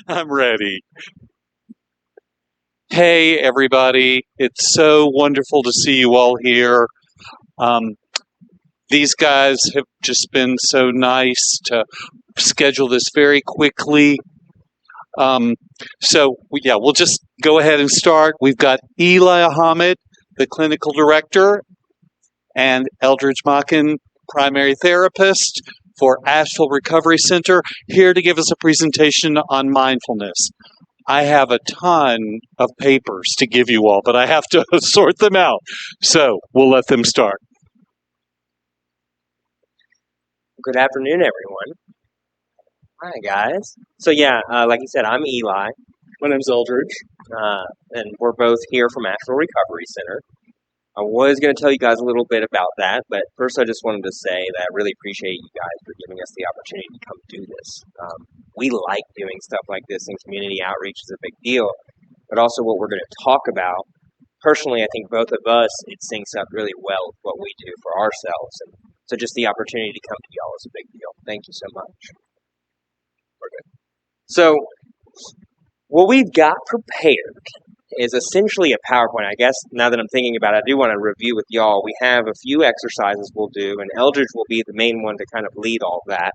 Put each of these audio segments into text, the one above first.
I'm ready. Hey, everybody. It's so wonderful to see you all here. Um, these guys have just been so nice to schedule this very quickly. Um, yeah, we'll just go ahead and start. We've got Eli Ahmed, the clinical director, and Eldridge Machin, primary therapist for Asheville Recovery Center, here to give us a presentation on mindfulness. I have a ton of papers to give you all, but I have to sort them out. So we'll let them start. Good afternoon, everyone. Hi, guys. Like you said, I'm Eli, My name's Eldridge. and we're both here from Asheville Recovery Center. I was going to tell you guys a little bit about that, but first I just wanted to say that I really appreciate you guys for giving us the opportunity to come do this. We like doing stuff like this, and community outreach is a big deal, but also what we're going to talk about. Personally, I think both of us, it syncs up really well with what we do for ourselves, and so just the opportunity to come to y'all is a big deal. Thank you so much. So, what we've got prepared is essentially a PowerPoint. I guess now that I'm thinking about it, I do want to review with y'all. We have a few exercises we'll do, and Eldridge will be the main one to kind of lead all that.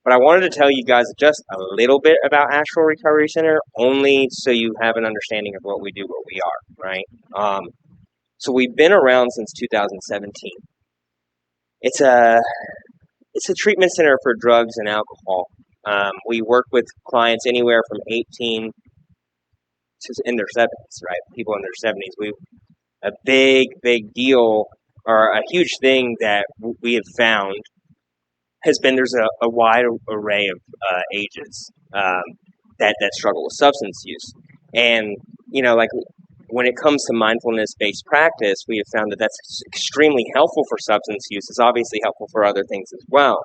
But I wanted to tell you guys just a little bit about Asheville Recovery Center, only so you have an understanding of what we do, what we are, right? So we've been around since 2017. It's a treatment center for drugs and alcohol. We work with clients anywhere from 18 to in their 70s, right? People in their 70s. A big deal, or a huge thing that we have found has been there's a wide array of ages that struggle with substance use. And, like when it comes to mindfulness-based practice, we have found that that's extremely helpful for substance use. It's obviously helpful for other things as well.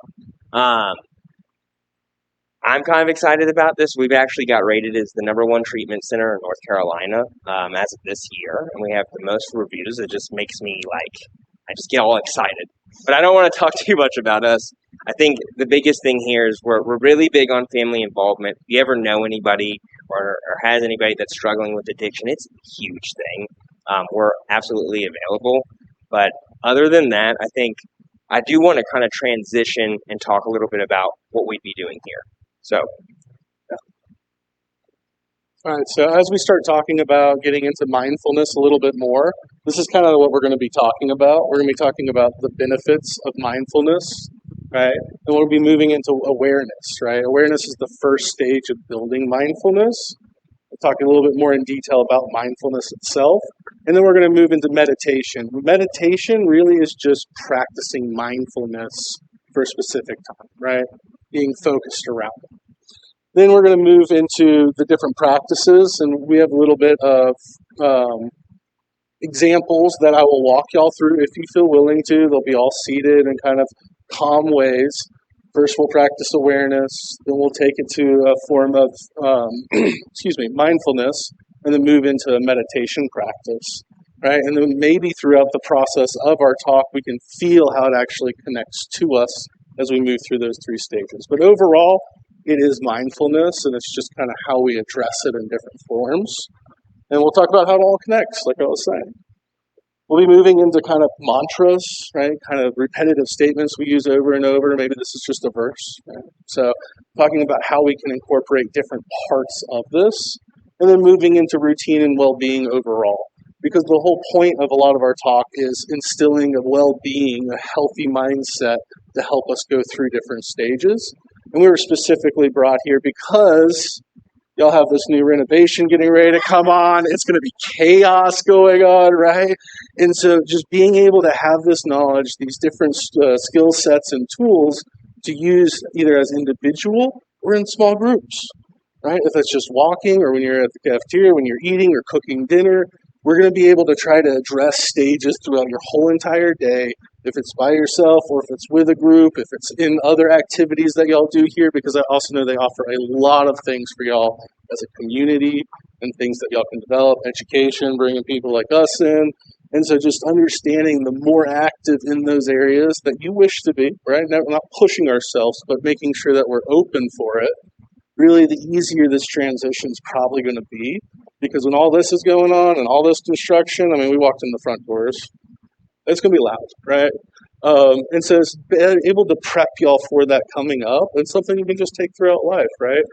I'm kind of excited about this. We've actually got rated as the #1 treatment center in North Carolina as of this year, and we have the most reviews. It just makes me I just get all excited. But I don't want to talk too much about us. I think the biggest thing here is we're really big on family involvement. If you ever know anybody or has anybody that's struggling with addiction, it's a huge thing. We're absolutely available. But other than that, I think I do want to kind of transition and talk a little bit about what we'd be doing here. So, All right, so as we start talking about getting into mindfulness a little bit more, this is kind of what we're going to be talking about. We're going to be talking about the benefits of mindfulness, right? And we'll be moving into awareness, right? Awareness is the first stage of building mindfulness. We'll talk a little bit more in detail about mindfulness itself. And then we're going to move into meditation. Meditation really is just practicing mindfulness for a specific time, right? Being focused around it. Then we're going to move into the different practices, and we have a little bit of examples that I will walk y'all through if you feel willing to. They'll be all seated in kind of calm ways. First, we'll practice awareness, then we'll take it to a form of, mindfulness, and then move into a meditation practice, right? And then maybe throughout the process of our talk, we can feel how it actually connects to us as we move through those 3 stages. But overall, it is mindfulness, and it's just kind of how we address it in different forms. And we'll talk about how it all connects, like I was saying. We'll be moving into kind of mantras, right? Kind of repetitive statements we use over and over. Maybe this is just a verse. Right? So talking about how we can incorporate different parts of this, and then moving into routine and well-being overall. Because the whole point of a lot of our talk is instilling a well-being, a healthy mindset to help us go through different stages. And we were specifically brought here because y'all have this new renovation getting ready to come on. It's going to be chaos going on, right? And so just being able to have this knowledge, these different skill sets and tools to use either as individual or in small groups, right? If it's just walking or when you're at the cafeteria, when you're eating or cooking dinner, we're going to be able to try to address stages throughout your whole entire day, if it's by yourself or if it's with a group, if it's in other activities that y'all do here, because I also know they offer a lot of things for y'all as a community and things that y'all can develop, education, bringing people like us in. And so just understanding the more active in those areas that you wish to be, right? Not pushing ourselves, but making sure that we're open for it. really the easier this transition is probably going to be, because when all this is going on and all this construction, I mean, we walked in the front doors, it's going to be loud, right? And so it's able to prep y'all for that coming up, and something you can just take throughout life, right?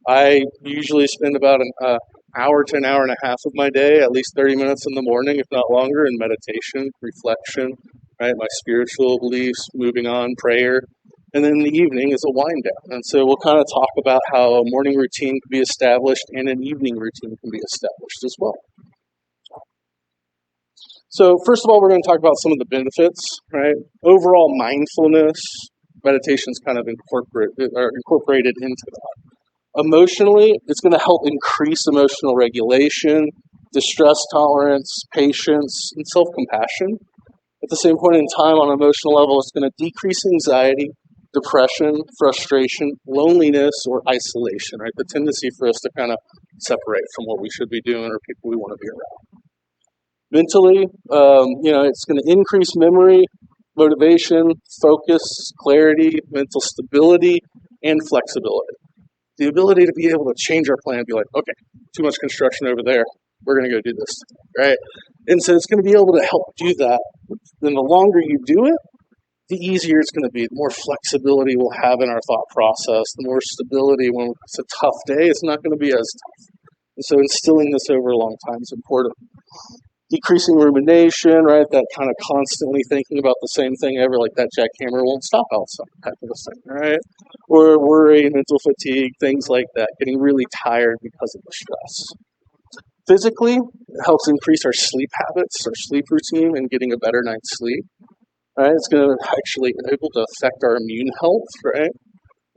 I usually spend about an hour to an hour and a half of my day, at least 30 minutes in the morning, if not longer, in meditation, reflection, right? My spiritual beliefs, moving on, prayer. And then in the evening is a wind down. And so we'll kind of talk about how a morning routine can be established and an evening routine can be established as well. So first of all, we're going to talk about some of the benefits, right? Overall mindfulness, meditation is kind of incorporated into that. Emotionally, it's going to help increase emotional regulation, distress tolerance, patience, and self-compassion. At the same point in time, on an emotional level, it's going to decrease anxiety, depression, frustration, loneliness, or isolation, right? The tendency for us to kind of separate from what we should be doing or people we want to be around. Mentally, it's going to increase memory, motivation, focus, clarity, mental stability, and flexibility. The ability to be able to change our plan and be like, okay, too much construction over there, we're going to go do this, right? And so it's going to be able to help do that. Then the longer you do it, the easier it's going to be. The more flexibility we'll have in our thought process, the more stability. When it's a tough day, it's not going to be as tough. And so instilling this over a long time is important. Decreasing rumination, right? That kind of constantly thinking about the same thing ever, like that jackhammer won't stop outside type of a thing, right? Or worry, mental fatigue, things like that, getting really tired because of the stress. Physically, it helps increase our sleep habits, our sleep routine, and getting a better night's sleep. Right? It's going to actually be able to affect our immune health, right?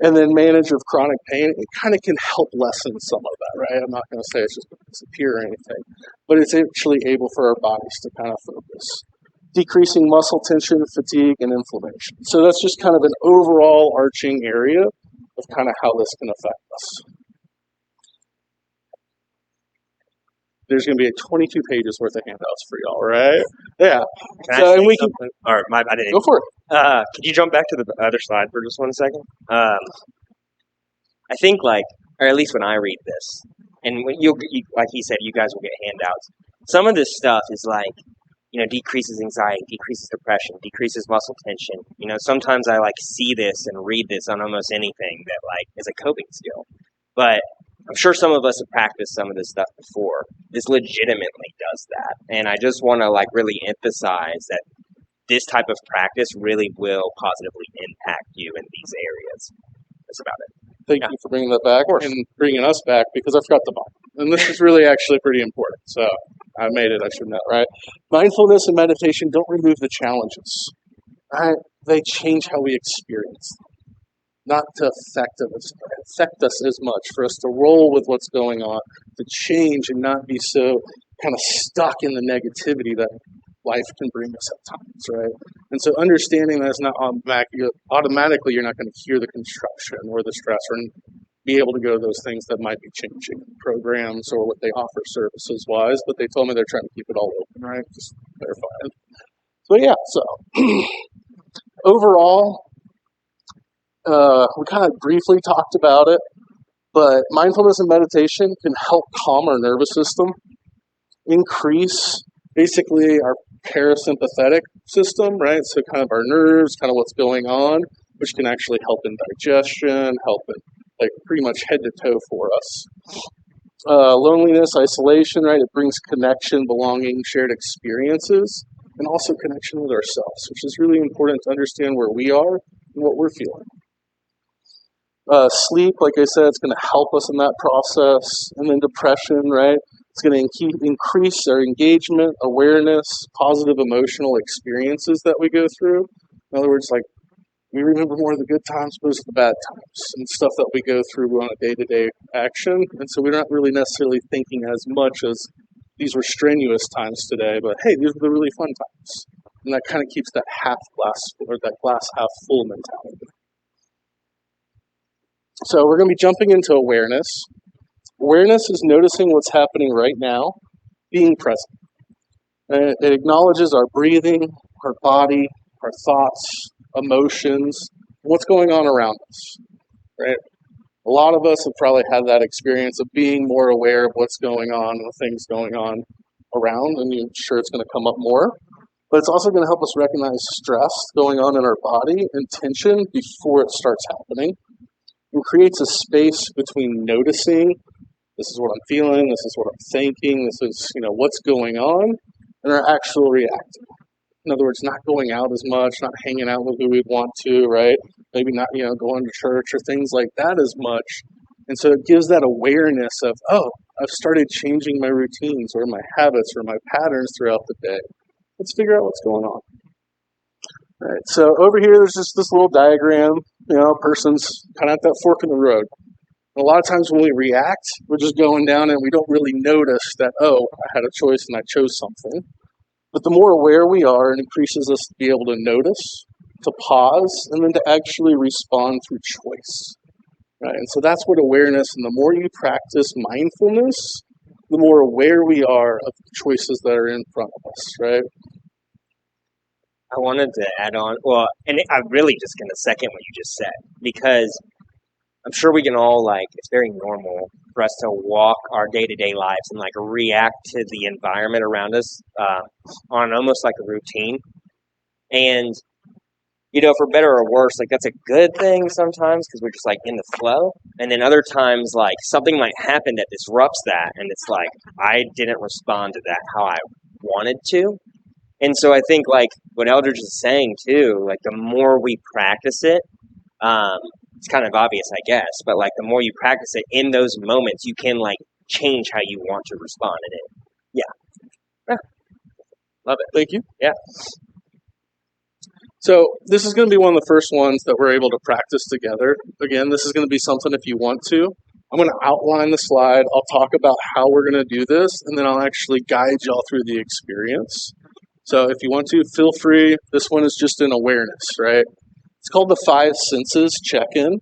And then manage of chronic pain, it kind of can help lessen some of that, right? I'm not going to say it's just going to disappear or anything, but it's actually able for our bodies to kind of focus. Decreasing muscle tension, fatigue, and inflammation. So that's just kind of an overall arching area of kind of how this can affect us. There's going to be 22 pages worth of handouts for y'all, right? Yeah. I didn't. Go for it. Could you jump back to the other slide for just 1 second? I think, or at least when I read this, and when you like he said, you guys will get handouts. Some of this stuff is decreases anxiety, decreases depression, decreases muscle tension. Sometimes I see this and read this on almost anything that is a coping skill, but I'm sure some of us have practiced some of this stuff before. This legitimately does that. And I just want to really emphasize that this type of practice really will positively impact you in these areas. That's about it. Thank you for bringing that back and bringing us back, because I forgot the bottom. And this is really actually pretty important. So I made it, I should know, right? Mindfulness and meditation don't remove the challenges, right? They change how we experience them. Not to affect us as much, for us to roll with what's going on, to change and not be so kind of stuck in the negativity that life can bring us at times, right? And so understanding that it's not automatically you're not going to hear the construction or the stress or be able to go to those things that might be changing programs or what they offer services wise, but they told me they're trying to keep it all open, right? Just clarifying. So overall, we kind of briefly talked about it, but mindfulness and meditation can help calm our nervous system, increase basically our parasympathetic system, right? So kind of our nerves, kind of what's going on, which can actually help in digestion, help in pretty much head to toe for us. Loneliness, isolation, right? It brings connection, belonging, shared experiences, and also connection with ourselves, which is really important to understand where we are and what we're feeling. Sleep, like I said, it's going to help us in that process. And then depression, right? It's going to increase our engagement, awareness, positive emotional experiences that we go through. In other words, we remember more of the good times opposed to the bad times and stuff that we go through on a day-to-day action. And so we're not really necessarily thinking as much as these were strenuous times today, but hey, these were the really fun times. And that kind of keeps that glass half full mentality. So we're going to be jumping into awareness. Awareness is noticing what's happening right now, being present. And it acknowledges our breathing, our body, our thoughts, emotions, what's going on around us, right? A lot of us have probably had that experience of being more aware of what's going on and the things going on around, and you're sure it's going to come up more. But it's also going to help us recognize stress going on in our body and tension before it starts happening, and creates a space between noticing, this is what I'm feeling, this is what I'm thinking, this is, what's going on, and our actual reacting. In other words, not going out as much, not hanging out with who we'd want to, right? Maybe not, going to church or things like that as much. And so it gives that awareness of, oh, I've started changing my routines or my habits or my patterns throughout the day. Let's figure out what's going on. All right, so over here, there's just this little diagram, a person's kind of at that fork in the road. And a lot of times when we react, we're just going down and we don't really notice that, oh, I had a choice and I chose something. But the more aware we are, it increases us to be able to notice, to pause, and then to actually respond through choice. Right? And so that's what awareness, and the more you practice mindfulness, the more aware we are of the choices that are in front of us, right? I wanted to add on, well, and I'm really just going to second what you just said, because I'm sure we can all, it's very normal for us to walk our day-to-day lives and, react to the environment around us on almost like a routine. And, for better or worse, that's a good thing sometimes because we're just, in the flow. And then other times, something might happen that disrupts that, and it's I didn't respond to that how I wanted to. And so I think, what Eldridge is saying, too, the more we practice it, it's kind of obvious, I guess, but, the more you practice it in those moments, you can, change how you want to respond in it. Yeah. Love it. Thank you. Yeah. So this is going to be one of the first ones that we're able to practice together. Again, this is going to be something if you want to. I'm going to outline the slide. I'll talk about how we're going to do this, and then I'll actually guide y'all through the experience. So if you want to, feel free. This one is just an awareness, right? It's called the 5 senses check-in,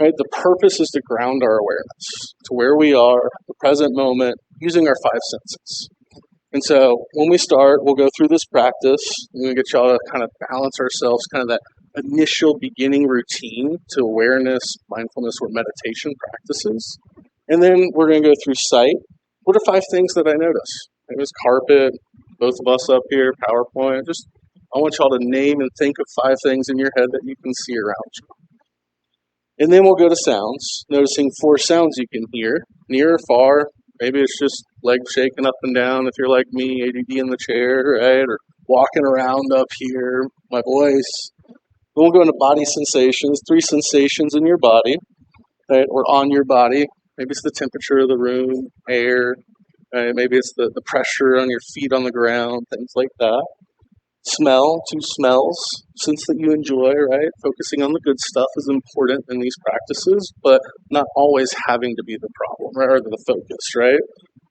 right? The purpose is to ground our awareness to where we are, the present moment, using our 5 senses. And so when we start, we'll go through this practice. We're going to get y'all to kind of balance ourselves, kind of that initial beginning routine to awareness, mindfulness, or meditation practices. And then we're going to go through sight. What are 5 things that I notice? It was carpet, both of us up here, PowerPoint. I want y'all to name and think of 5 things in your head that you can see around you. And then we'll go to sounds, noticing 4 sounds you can hear, near or far. Maybe it's just legs shaking up and down if you're like me, ADD in the chair, right? Or walking around up here, my voice. Then we'll go into body sensations, 3 sensations in your body, right? Or on your body. Maybe it's the temperature of the room, air, right? Maybe it's the pressure on your feet on the ground, things like that. Smell, 2 smells, sense that you enjoy, right? Focusing on the good stuff is important in these practices, but not always having to be the problem, right? Or the focus, right?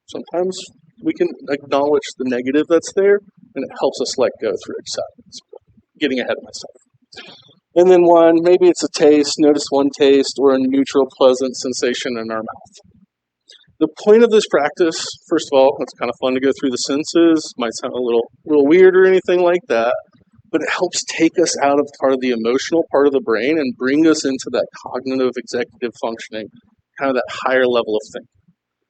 Sometimes we can acknowledge the negative that's there, and it helps us let go through acceptance. Getting ahead of myself. And then 1, maybe it's a taste, notice 1 taste, or a neutral, pleasant sensation in our mouth. The point of this practice, first of all, it's kind of fun to go through the senses. Might sound a little weird or anything like that, but it helps take us out of part of the emotional part of the brain and bring us into that cognitive executive functioning, kind of that higher level of thinking.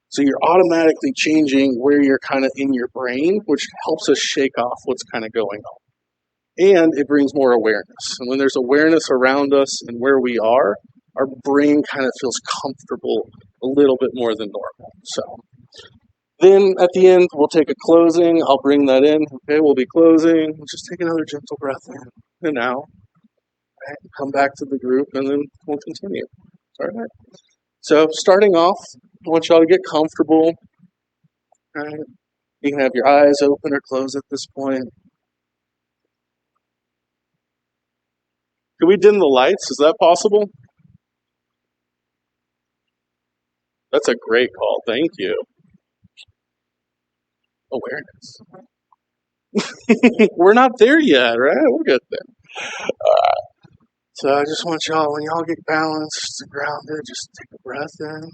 So you're automatically changing where you're kind of in your brain, which helps us shake off what's kind of going on. And it brings more awareness. And when there's awareness around us and where we are, our brain kind of feels comfortable a little bit more than normal. So then at the end, we'll take a closing. I'll bring that in. Okay, we'll be closing. Just take another gentle breath in and out. Right, come back to the group, and then we'll continue. All right. So starting off, I want y'all to get comfortable. All right. You can have your eyes open or closed at this point. Can we dim the lights? Is that possible? That's a great call. Thank you. Awareness. We're not there yet, right? We'll get there. So I just want y'all, when y'all get balanced and grounded, just take a breath in.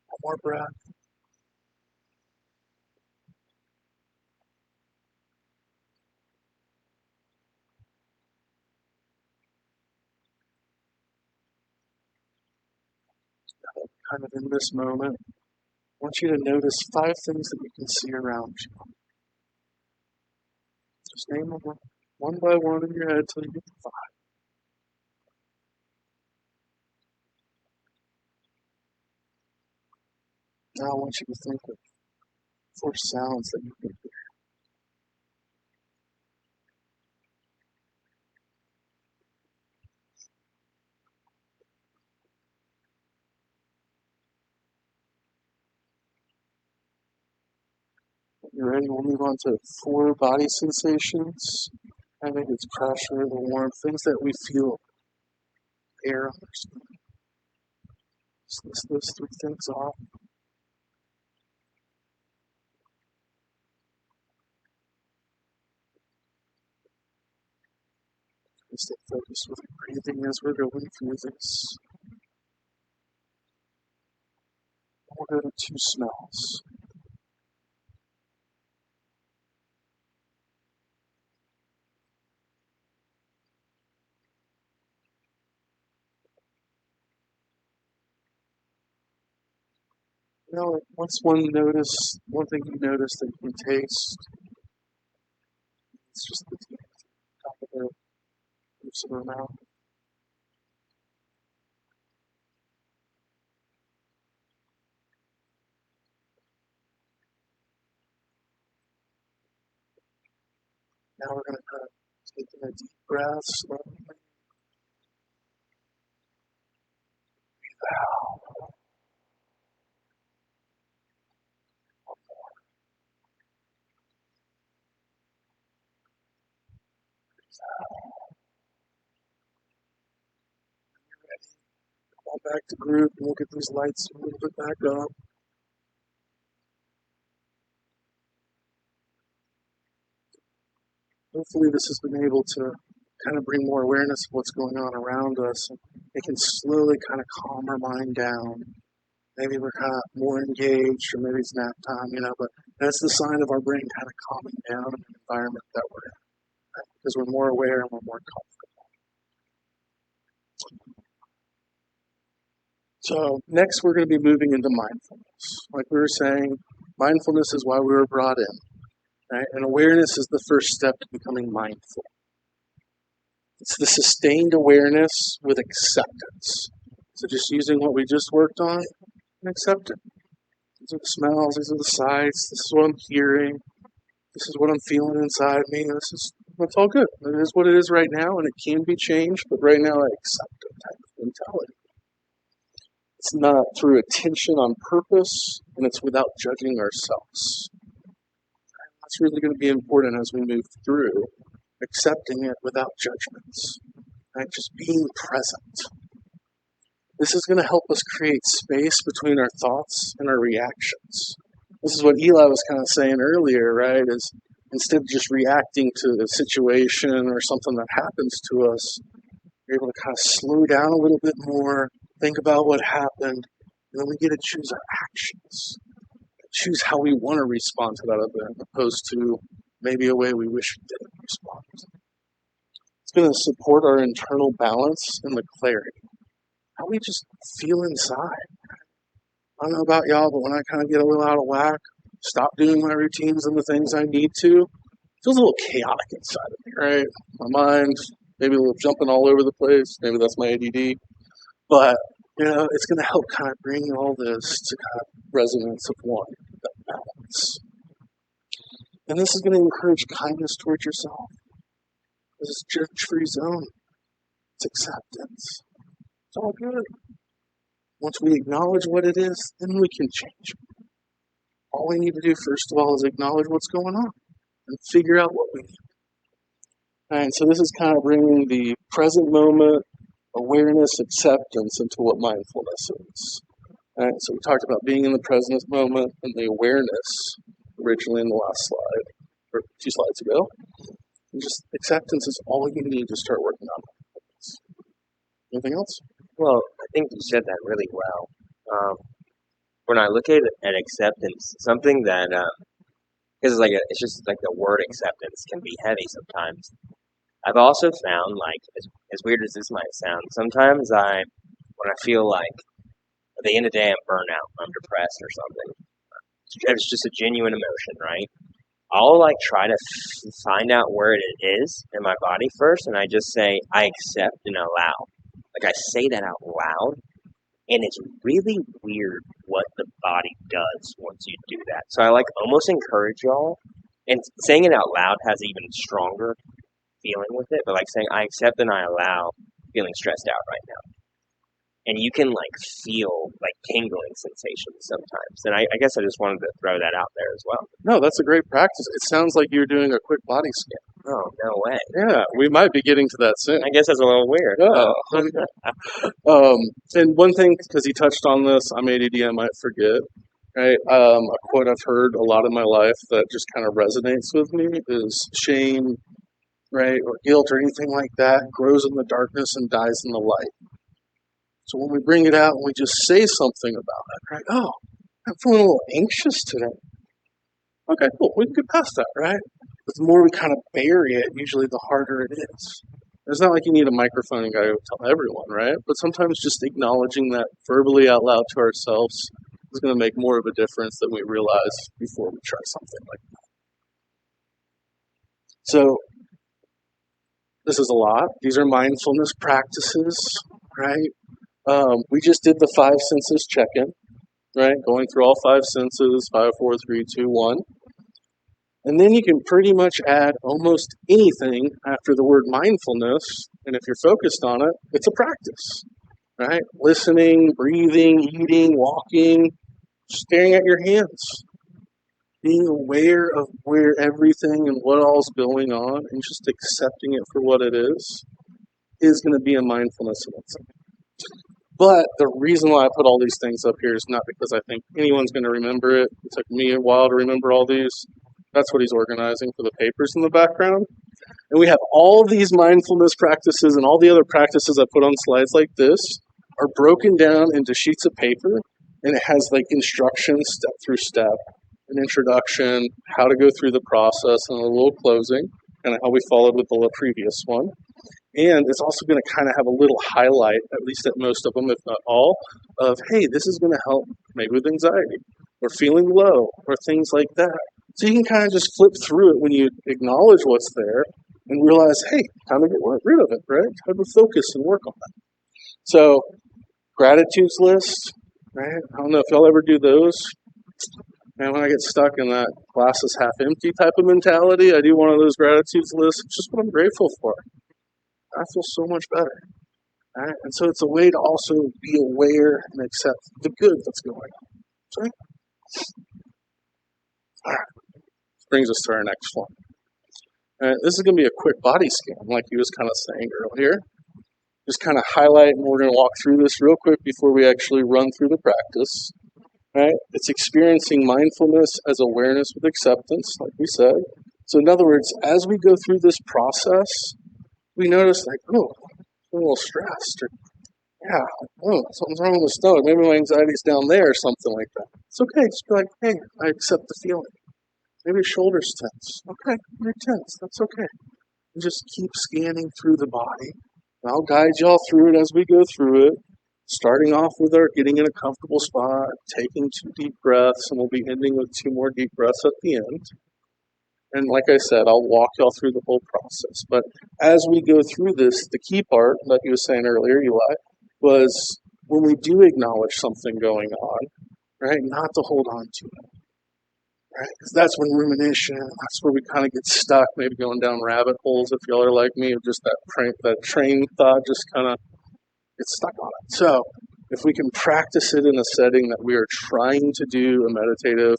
One more breath. kind of in this moment, I want you to notice 5 things that you can see around you. Just name them one by one in your head till you get to 5. Now I want you to think of 4 sounds that you can hear. When you're ready, we'll move on to 4 body sensations. I think it's pressure, the warmth, things that we feel, air on our skin. Just list those 3 things off. Stay focused with breathing as we're going through this. We'll go to 2 smells. Once one thing you notice that you can taste, it's just the top of the roofs of our mouth. Now we're going to kind of take in a deep breath, slowly. Breathe out. Come on back to group, and we'll get these lights a little bit back up. Hopefully this has been able to kind of bring more awareness of what's going on around us. And it can slowly kind of calm our mind down. Maybe we're kind of more engaged, or maybe it's nap time, but that's the sign of our brain kind of calming down in the environment that we're in. Right? Because we're more aware and we're more comfortable. So next we're going to be moving into mindfulness. Like we were saying, mindfulness is why we were brought in. Right? And awareness is the first step to becoming mindful. It's the sustained awareness with acceptance. So just using what we just worked on and accept it. These are the smells, these are the sights, this is what I'm hearing, this is what I'm feeling inside me, it's all good. It is what it is right now, and it can be changed, but right now I accept it type of mentality. It's not through attention on purpose, and it's without judging ourselves. That's really going to be important as we move through, accepting it without judgments, right? Just being present. This is going to help us create space between our thoughts and our reactions. This is what Eli was kind of saying earlier, right? Is instead of just reacting to the situation or something that happens to us, you're able to kind of slow down a little bit more, think about what happened, and then we get to choose our actions. Choose how we want to respond to that event, opposed to maybe a way we wish we didn't respond. It's going to support our internal balance and the clarity. How we just feel inside. I don't know about y'all, but when I kind of get a little out of whack, stop doing my routines and the things I need to, it feels a little chaotic inside of me, right? My mind, maybe a little jumping all over the place. Maybe that's my ADD. But, it's going to help kind of bring all this to kind of resonance of one, that balance. And this is going to encourage kindness towards yourself. This is judge-free zone. It's acceptance. It's all good. Once we acknowledge what it is, then we can change it. All we need to do, first of all, is acknowledge what's going on and figure out what we need. And so this is kind of bringing the present moment, awareness, acceptance into what mindfulness is. Right, so we talked about being in the present moment and the awareness originally in the last slide, or 2 slides ago. And just acceptance is all you need to start working on. Anything else? Well, I think you said that really well. When I look at acceptance, something that because it's just like the word acceptance can be heavy sometimes. I've also found, like, as weird as this might sound, sometimes when I feel like At the end of the day, I'm burnt out, I'm depressed or something. It's just a genuine emotion, right? I'll like try to find out where it is in my body first, and I just say, I accept and allow. Like I say that out loud, and it's really weird what the body does once you do that. So I like almost encourage y'all, and saying it out loud has even stronger feeling with it, but like saying, I accept and I allow feeling stressed out right now. And you can like feel like tingling sensations sometimes. And I guess I just wanted to throw that out there as well. No, that's a great practice. It sounds like you're doing a quick body scan. Oh, no way. Yeah, we might be getting to that soon. I guess that's a little weird. Yeah. And one thing, because he touched on this, I'm ADD, I might forget. Right? A quote I've heard a lot in my life that just kind of resonates with me is shame, right, or guilt or anything like that grows in the darkness and dies in the light. So when we bring it out and we just say something about it, right? Oh, I'm feeling a little anxious today. Okay, cool. We can get past that, right? But the more we kind of bury it, usually the harder it is. It's not like you need a microphone and gotta tell everyone, right? But sometimes just acknowledging that verbally out loud to ourselves is going to make more of a difference than we realize before we try something like that. So this is a lot. These are mindfulness practices, right? We just did the 5 senses check-in, right? Going through all 5 senses, 5, 4, 3, 2, 1. And then you can pretty much add almost anything after the word mindfulness. And if you're focused on it, it's a practice, right? Listening, breathing, eating, walking, staring at your hands. Being aware of where everything and what all's going on and just accepting it for what it is going to be a mindfulness in itself. But the reason why I put all these things up here is not because I think anyone's going to remember it. It took me a while to remember all these. That's what he's organizing for the papers in the background. And we have all these mindfulness practices and all the other practices I put on slides like this are broken down into sheets of paper, and it has like instructions step through step, an introduction, how to go through the process, and a little closing, kind of how we followed with the previous one. And it's also going to kind of have a little highlight, at least at most of them, if not all, of, hey, this is going to help maybe with anxiety or feeling low or things like that. So you can kind of just flip through it when you acknowledge what's there and realize, hey, time to get rid of it, right? Time to focus and work on that. So gratitudes list, right? I don't know if y'all ever do those. And when I get stuck in that glass is half empty type of mentality, I do one of those gratitudes lists. It's just what I'm grateful for. I feel so much better. Right? And so it's a way to also be aware and accept the good that's going on. Right? All right. This brings us to our next one. This is going to be a quick body scan, like he was kind of saying earlier. Just kind of highlight, and we're going to walk through this real quick before we actually run through the practice. Right? It's experiencing mindfulness as awareness with acceptance, like we said. So in other words, as we go through this process, we notice like, oh, I'm a little stressed, or yeah, oh, something's wrong with the stomach. Maybe my anxiety's down there or something like that. It's okay. Just be like, hey, I accept the feeling. Maybe your shoulder's tense. Okay, you're tense. That's okay. And just keep scanning through the body. And I'll guide y'all through it as we go through it. Starting off with our getting in a comfortable spot, taking 2 deep breaths, and we'll be ending with 2 more deep breaths at the end. And like I said, I'll walk y'all through the whole process. But as we go through this, the key part, like you were saying earlier, Eli, was when we do acknowledge something going on, right, not to hold on to it. Right? Because that's when rumination, that's where we kind of get stuck, maybe going down rabbit holes if y'all are like me, of just that train thought just kind of gets stuck on it. So if we can practice it in a setting that we are trying to do a meditative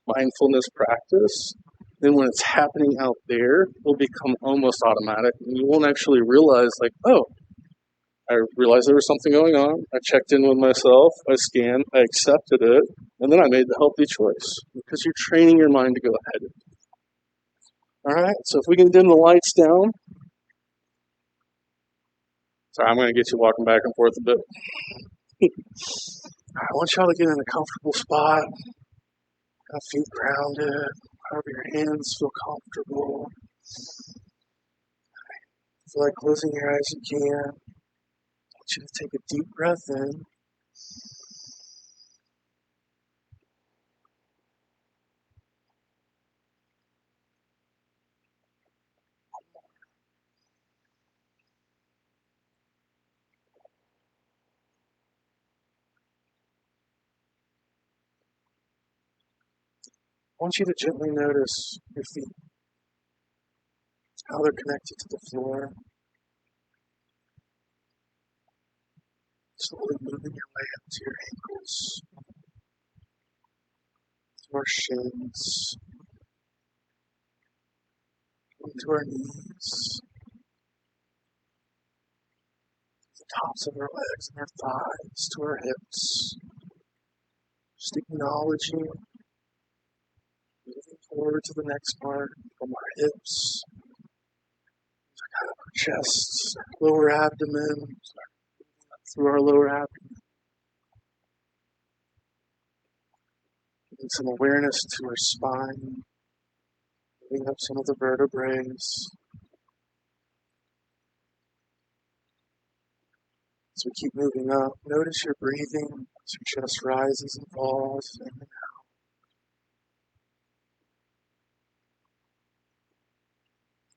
mindfulness practice, then when it's happening out there, it'll become almost automatic. And you won't actually realize, like, oh, I realized there was something going on. I checked in with myself. I scanned. I accepted it. And then I made the healthy choice. Because you're training your mind to go ahead. All right? So if we can dim the lights down. Sorry, I'm going to get you walking back and forth a bit. I want y'all to get in a comfortable spot. Got feet grounded. However your hands feel comfortable. Feel like closing your eyes you can. I want you to take a deep breath in. want you to gently notice your feet, how they're connected to the floor. Slowly moving your way up to your ankles, to our shins, into our knees, the tops of our legs and our thighs, to our hips. Just acknowledging, moving forward to the next part from our hips, kind of our chest, lower abdomen, through our lower abdomen. Giving some awareness to our spine, moving up some of the vertebrae. As we keep moving up, notice your breathing as your chest rises and falls. In and out.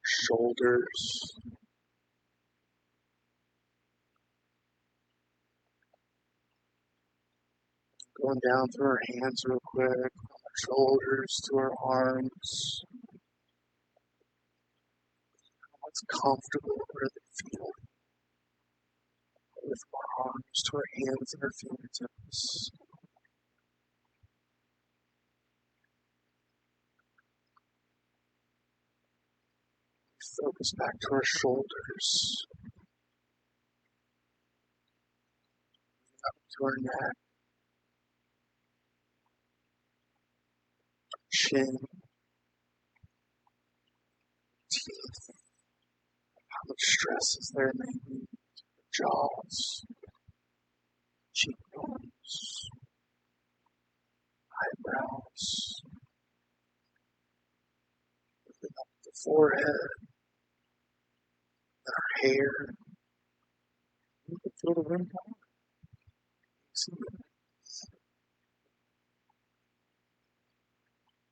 Shoulders. Going down through our hands real quick, from our shoulders to our arms. What's comfortable, where they feel. With our arms to our hands and our fingertips. Focus back to our shoulders, up to our neck, chin, teeth, how much stress is there maybe, jaws, cheekbones, eyebrows, moving up the forehead, and our hair. You can feel the wind blowing.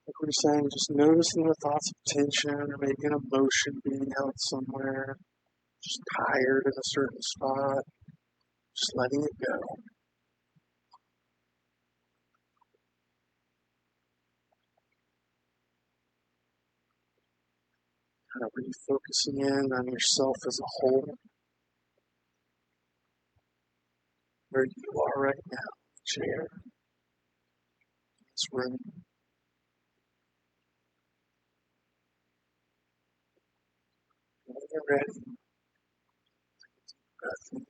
Like we were saying, just noticing the thoughts of tension or maybe an emotion being held somewhere, just tired in a certain spot, just letting it go. Kind of refocusing in on yourself as a whole, where you are right now, the chair, this room. When you're ready, take a deep breath in.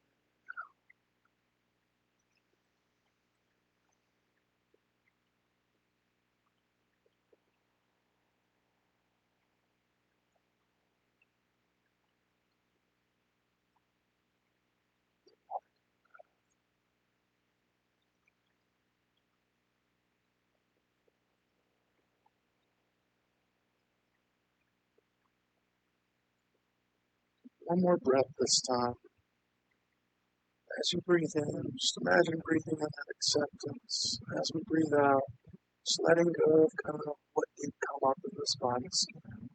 One more breath this time. As you breathe in, just imagine breathing in that acceptance. As we breathe out, just letting go of kind of what did come up in this body scan.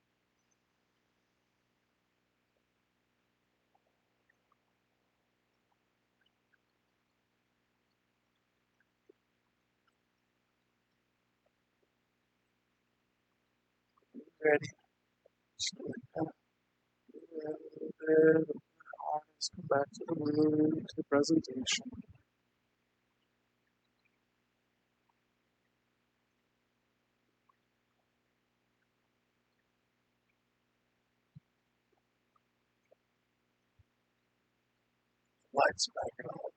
Ready? Just like that. Breathe in a little bit. Eyes come back to the room, to the presentation. Lights back on.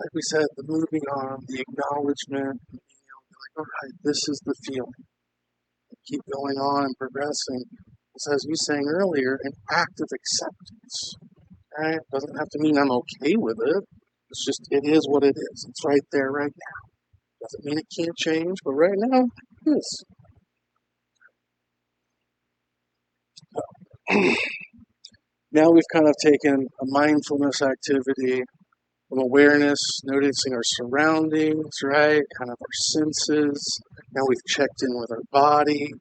Like we said, the moving on, the acknowledgement, being able to be like, all right, this is the feeling. Keep going on and progressing. It's, as you were saying earlier, an act of acceptance. Right? Doesn't have to mean I'm okay with it. It's just, it is what it is. It's right there right now. Doesn't mean it can't change, but right now, it is. Now we've kind of taken a mindfulness activity of awareness, noticing our surroundings, right? Kind of our senses. Now we've checked in with our body.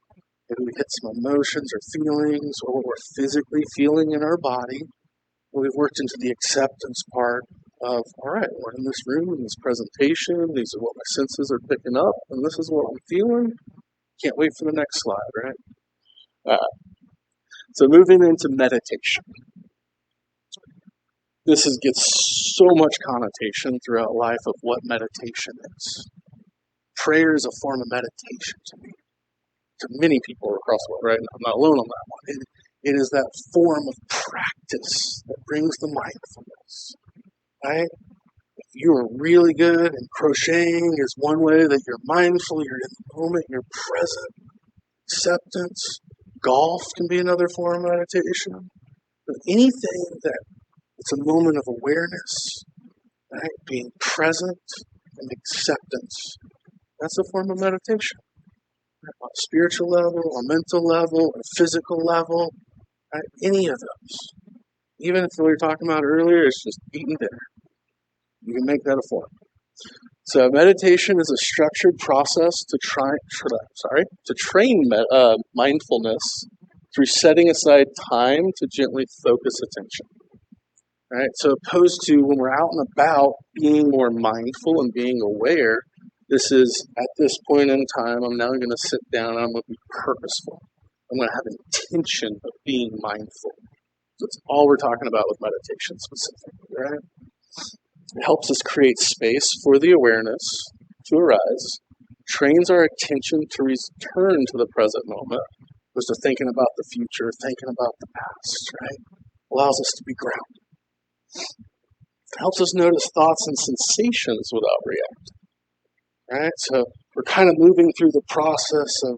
Maybe we hit some emotions or feelings or what we're physically feeling in our body. We've worked into the acceptance part of, all right, we're in this room, in this presentation, these are what my senses are picking up, and this is what I'm feeling. Can't wait for the next slide, right? So moving into meditation. This gets so much connotation throughout life of what meditation is. Prayer is a form of meditation to me, to many people across the world, right? I'm not alone on that one. It is that form of practice that brings the mindfulness, right? If you are really good and crocheting is one way that you're mindful, you're in the moment, you're present, acceptance. Golf can be another form of meditation. But anything that it's a moment of awareness, right? Being present and acceptance. That's a form of meditation. Right? On a spiritual level, a mental level, a physical level, right? Any of those. Even if what we were talking about earlier is just eating dinner. You can make that a form. So meditation is a structured process to train mindfulness through setting aside time to gently focus attention. Right? So opposed to when we're out and about being more mindful and being aware, this is at this point in time, I'm now going to sit down and I'm going to be purposeful. I'm going to have intention of being mindful. So that's all we're talking about with meditation specifically, right? It helps us create space for the awareness to arise, trains our attention to return to the present moment, opposed to thinking about the future, thinking about the past, right? Allows us to be grounded. It helps us notice thoughts and sensations without reacting, right? So we're kind of moving through the process of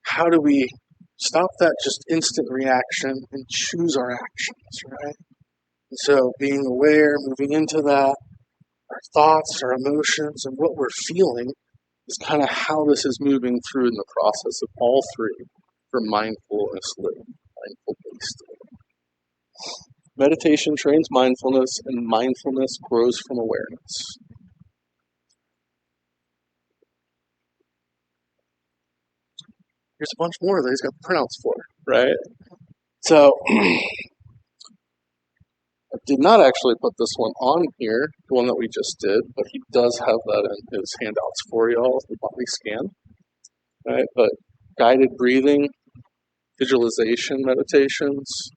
how do we stop that just instant reaction and choose our actions, right? And so being aware, moving into that, our thoughts, our emotions, and what we're feeling is kind of how this is moving through in the process of all three for mindfulness living, mindful-based living. Meditation trains mindfulness, and mindfulness grows from awareness. Here's a bunch more that he's got the printouts for, right? So, I did not actually put this one on here, the one that we just did, but he does have that in his handouts for y'all, the body scan, right? But guided breathing, visualization meditations,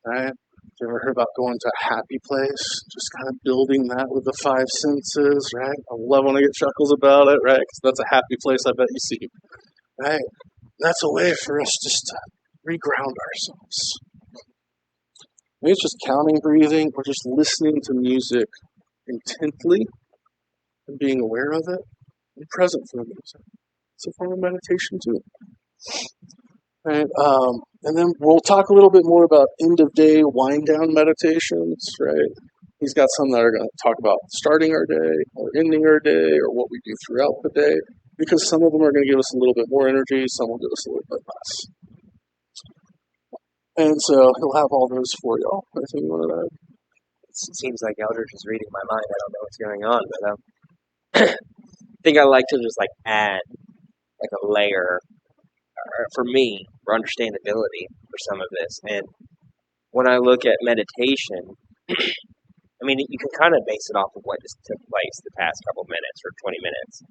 right? You ever heard about going to a happy place? Just kind of building that with the five senses, right? I love when I get chuckles about it, right? Because that's a happy place I bet you see, right? That's a way for us just to reground ourselves. Maybe it's just counting breathing or just listening to music intently and being aware of it and present for the music. It's a form of meditation too. Right? And then we'll talk a little bit more about end-of-day wind-down meditations, right? He's got some that are going to talk about starting our day or ending our day or what we do throughout the day, because some of them are going to give us a little bit more energy, some will give us a little bit less. And so he'll have all those for y'all. Anything you want to add? It seems like Eldridge is reading my mind. I don't know what's going on, but I think I like to just add a layer for me for understandability for some of this. And when I look at meditation, I mean, you can kind of base it off of what just took place the past couple minutes or 20 minutes.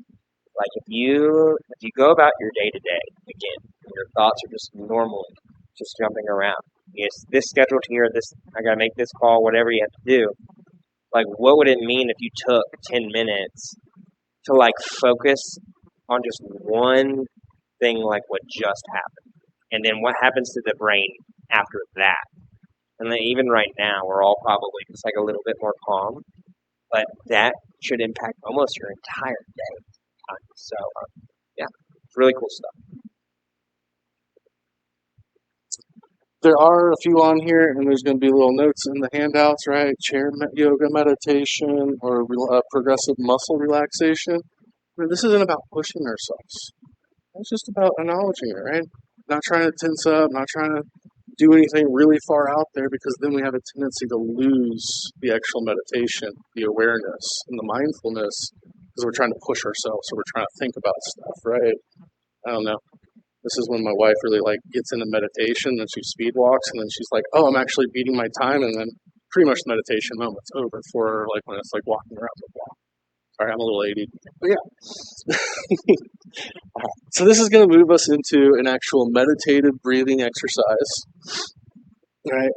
Like if you go about your day to day again, and your thoughts are just normally just jumping around. It's this scheduled here, this I gotta make this call, whatever you have to do. Like what would it mean if you took 10 minutes to focus on just one thing like what just happened? And then what happens to the brain after that? And then even right now we're all probably just a little bit more calm. But that should impact almost your entire day. So, yeah, it's really cool stuff. There are a few on here, and there's going to be little notes in the handouts, right? Chair yoga meditation or progressive muscle relaxation. I mean, this isn't about pushing ourselves. It's just about acknowledging it, right? Not trying to tense up, not trying to do anything really far out there, because then we have a tendency to lose the actual meditation, the awareness, and the mindfulness, because we're trying to push ourselves, or we're trying to think about stuff, right? I don't know. This is when my wife really gets into meditation and she speed walks, and then she's like, oh, I'm actually beating my time, and then pretty much the meditation moment's over for like when it's like walking around the block. Sorry, I'm a little ADD, but yeah. So this is going to move us into an actual meditative breathing exercise, right?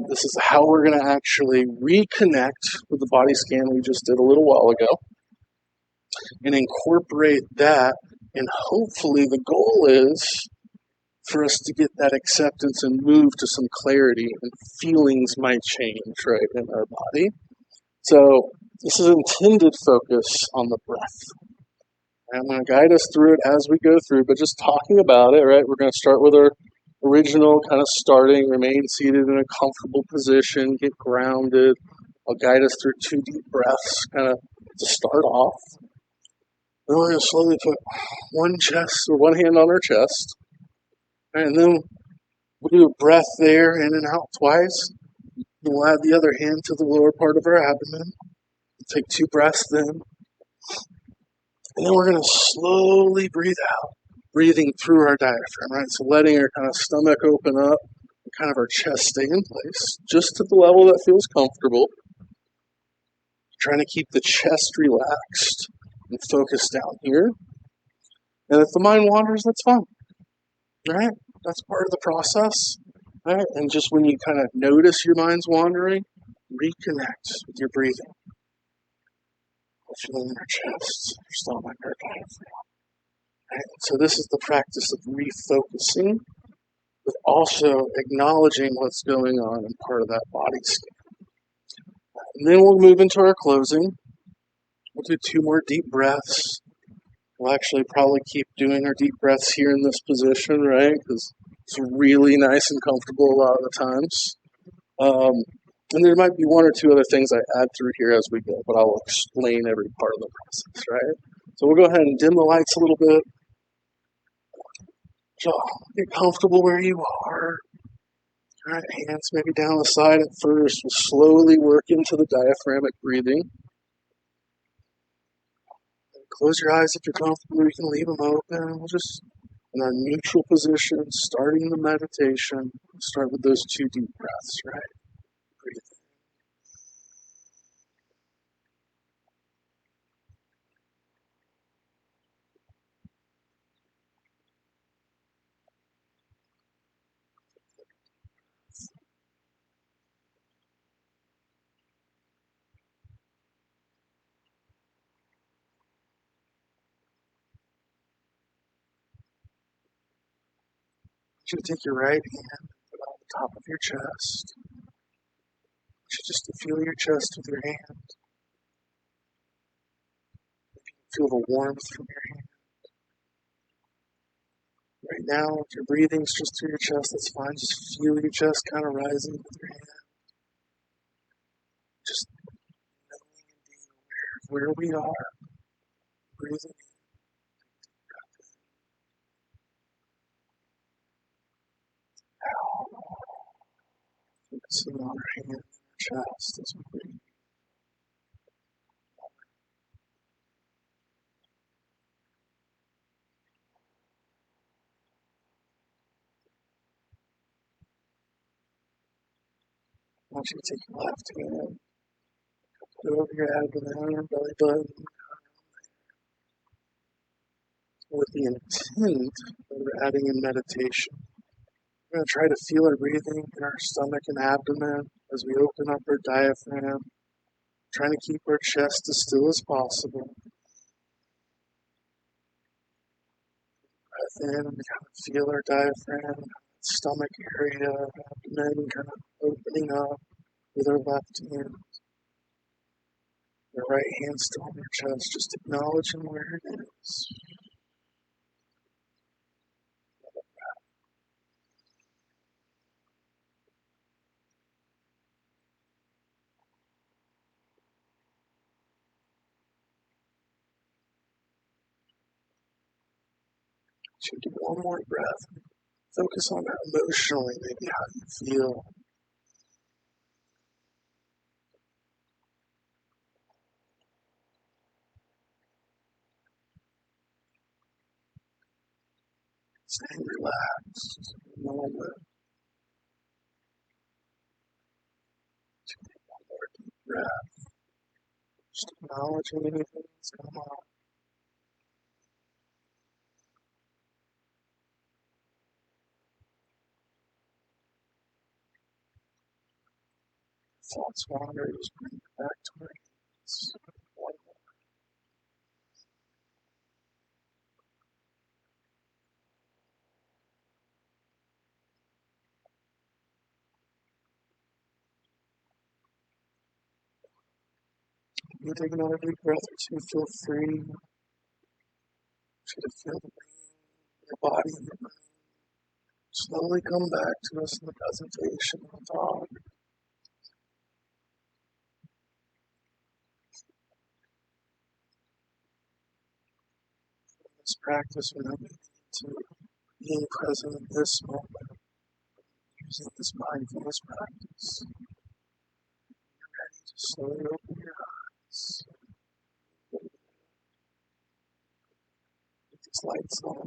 This is how we're going to actually reconnect with the body scan we just did a little while ago and incorporate that. And hopefully the goal is for us to get that acceptance and move to some clarity, and feelings might change, right, in our body. So this is intended focus on the breath. I'm going to guide us through it as we go through, but just talking about it, right? We're going to start with our original kind of starting, remain seated in a comfortable position, get grounded. I'll guide us through 2 deep breaths, kind of to start off. Then we're going to slowly put one hand on our chest, right? And then we'll do a breath there, in and out twice. We'll add the other hand to the lower part of our abdomen. We'll take 2 breaths then. And then we're going to slowly breathe out, breathing through our diaphragm, right? So letting our kind of stomach open up and kind of our chest stay in place, just to the level that feels comfortable. Trying to keep the chest relaxed and focused down here. And if the mind wanders, that's fine, right? That's part of the process, right? And just when you kind of notice your mind's wandering, reconnect with your breathing. Feeling in our chest, our stomach, our diaphragm. Right? So this is the practice of refocusing, but also acknowledging what's going on in part of that body scan. And then we'll move into our closing. We'll do 2 more deep breaths. We'll actually probably keep doing our deep breaths here in this position, right? Because it's really nice and comfortable a lot of the times. And there might be 1 or 2 other things I add through here as we go, but I'll explain every part of the process, right? So we'll go ahead and dim the lights a little bit. So get comfortable where you are. All right, hands maybe down the side at first. We'll slowly work into the diaphragmatic breathing. Close your eyes if you're comfortable. You can leave them open. We'll just, in our neutral position, starting the meditation, start with those 2 deep breaths, right? Breathe. You take your right hand, put it on the top of your chest. Just to feel your chest with your hand. Feel the warmth from your hand. Right now, if your breathing's just through your chest, that's fine. Just feel your chest kind of rising with your hand. Just knowing and being aware of where we are. Breathing in. Focusing on our hand and our chest as we breathe. I want you to take your left hand, put it over your abdomen, your belly button, with the intent that we're adding in meditation. We're going to try to feel our breathing in our stomach and abdomen as we open up our diaphragm, trying to keep our chest as still as possible. Breath in and kind of feel our diaphragm, stomach area, abdomen kind of opening up with our left hand. Our right hand still on your chest, just acknowledging where it is. So do 1 more breath. Focus on that emotionally, maybe how you feel. Staying relaxed in the moment. breath. Just acknowledging anything that's going on. Thoughts wander, just bring it back to where it is. One more. You take another deep breath or two, feel free to feel the pain in your body and your mind. Slowly come back to us in the presentation of the thought. In this practice, we're not getting into being present in this moment, using this mindfulness practice. You're ready to slowly open your eyes. Get these lights on.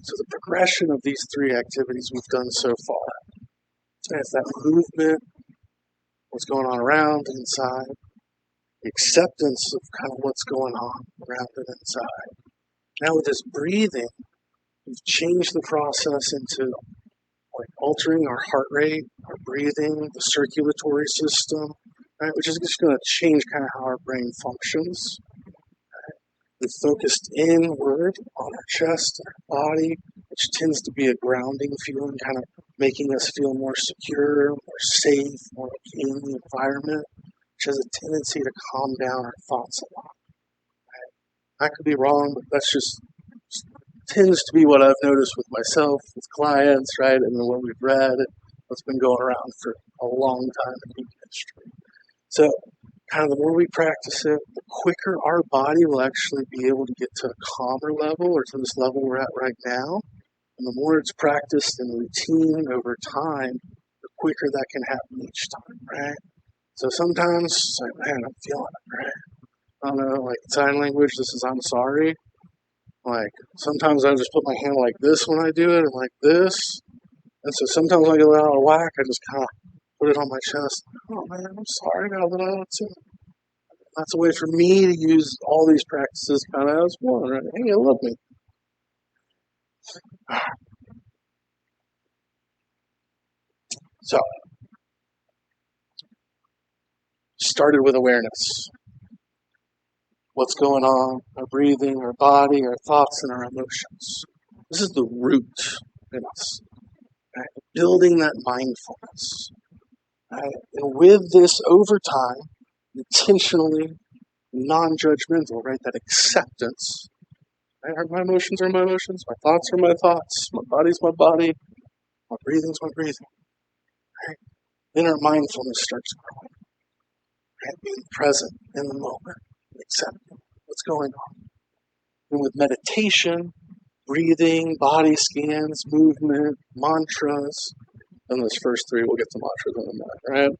So the progression of these three activities we've done so far is that movement, what's going on around and inside, the acceptance of kind of what's going on around and inside. Now with this breathing, we've changed the process into like altering our heart rate, our breathing, the circulatory system, right, which is just going to change kind of how our brain functions. We've focused inward on our chest and our body, which tends to be a grounding feeling, kind of making us feel more secure, more safe, more in the environment, which has a tendency to calm down our thoughts a lot. Right? I could be wrong, but that's just tends to be what I've noticed with myself, with clients, right, and then what we've read, what's been going around for a long time in human history. So kind of the more we practice it, the quicker our body will actually be able to get to a calmer level or to this level we're at right now. And the more it's practiced and routine over time, the quicker that can happen each time, right? So sometimes it's like, man, I'm feeling it, right? I don't know, like sign language, this is I'm sorry. Like sometimes I just put my hand like this when I do it and like this. And so sometimes when I get a little out of whack, I just kind of put it on my chest. Oh man, I'm sorry, I got a little out of tune. That's a way for me to use all these practices kind of as one, right? Hey, you love me. So, started with awareness. What's going on, our breathing, our body, our thoughts, and our emotions. This is the root in us. Right? Building that mindfulness. Right? And with this over time, intentionally, non-judgmental, right? That acceptance. Right? My emotions are my emotions, my thoughts are my thoughts, my body's my body, my breathing's my breathing. Right? Then our mindfulness starts growing. Right? Being present in the moment, accepting what's going on. And with meditation, breathing, body scans, movement, mantras, and those first three, we'll get to mantras in a minute, right?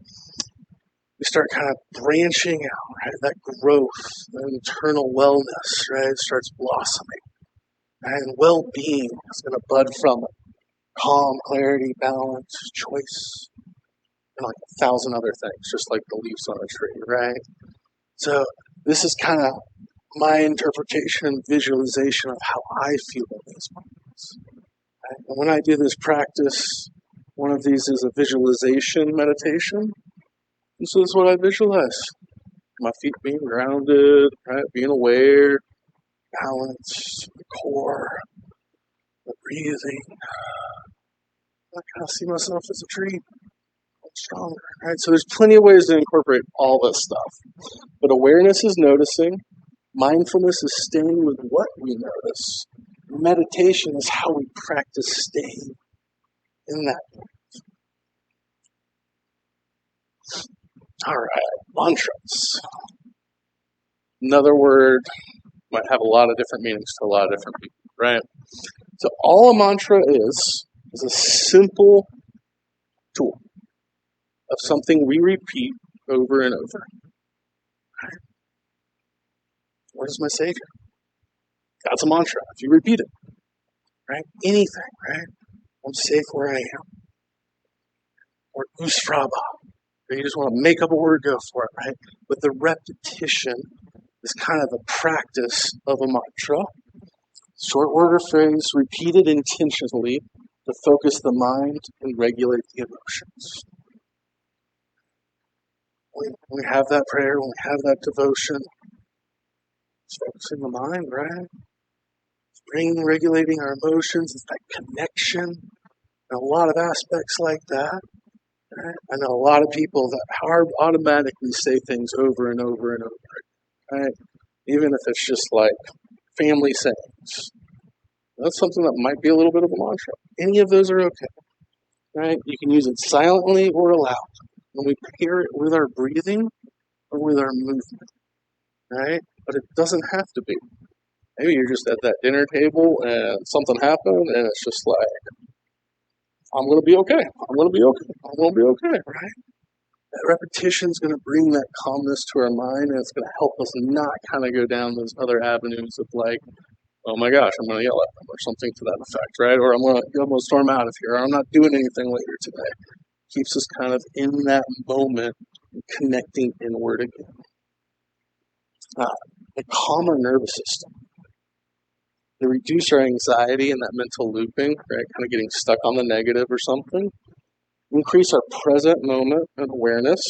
We start kind of branching out, right? That growth, that internal wellness, right, starts blossoming. Right? And well-being is going to bud from it. Calm, clarity, balance, choice, and like 1,000 other things, just like the leaves on a tree, right? So this is kind of my interpretation and visualization of how I feel in these moments. Right? And when I do this practice, one of these is a visualization meditation. And so this is what I visualize. My feet being grounded, right? Being aware, balance, the core, the breathing. I kind of see myself as a tree, stronger, right? So there's plenty of ways to incorporate all this stuff. But awareness is noticing. Mindfulness is staying with what we notice. Meditation is how we practice staying in that moment. All right, mantras. Another word might have a lot of different meanings to a lot of different people, right? So all a mantra is a simple tool of something we repeat over and over. Right? What is my Savior? That's a mantra if you repeat it, right? Anything, right? I'm safe where I am. Or Usfraba. Or you just want to make up a word, go for it, right? But the repetition is kind of the practice of a mantra. Short word or phrase repeated intentionally to focus the mind and regulate the emotions. When we have that prayer, when we have that devotion, it's focusing the mind, right? It's bringing, regulating our emotions. It's that connection. And a lot of aspects like that. Right? I know a lot of people that automatically say things over and over and over, right? Even if it's just like family sayings. That's something that might be a little bit of a mantra. Any of those are okay, right? You can use it silently or aloud. When we pair it with our breathing or with our movement, right? But it doesn't have to be. Maybe you're just at that dinner table and something happened and it's just like, I'm going to be okay. I'm going to be okay. I'm going to be okay, right? That repetition is going to bring that calmness to our mind, and it's going to help us not kind of go down those other avenues of like, oh my gosh, I'm going to yell at them or something to that effect, right? Or I'm going to storm out of here, or I'm not doing anything later today. Keeps us kind of in that moment, connecting inward again. They calm our nervous system. They reduce our anxiety and that mental looping, right? Kind of getting stuck on the negative or something. Increase our present moment and awareness,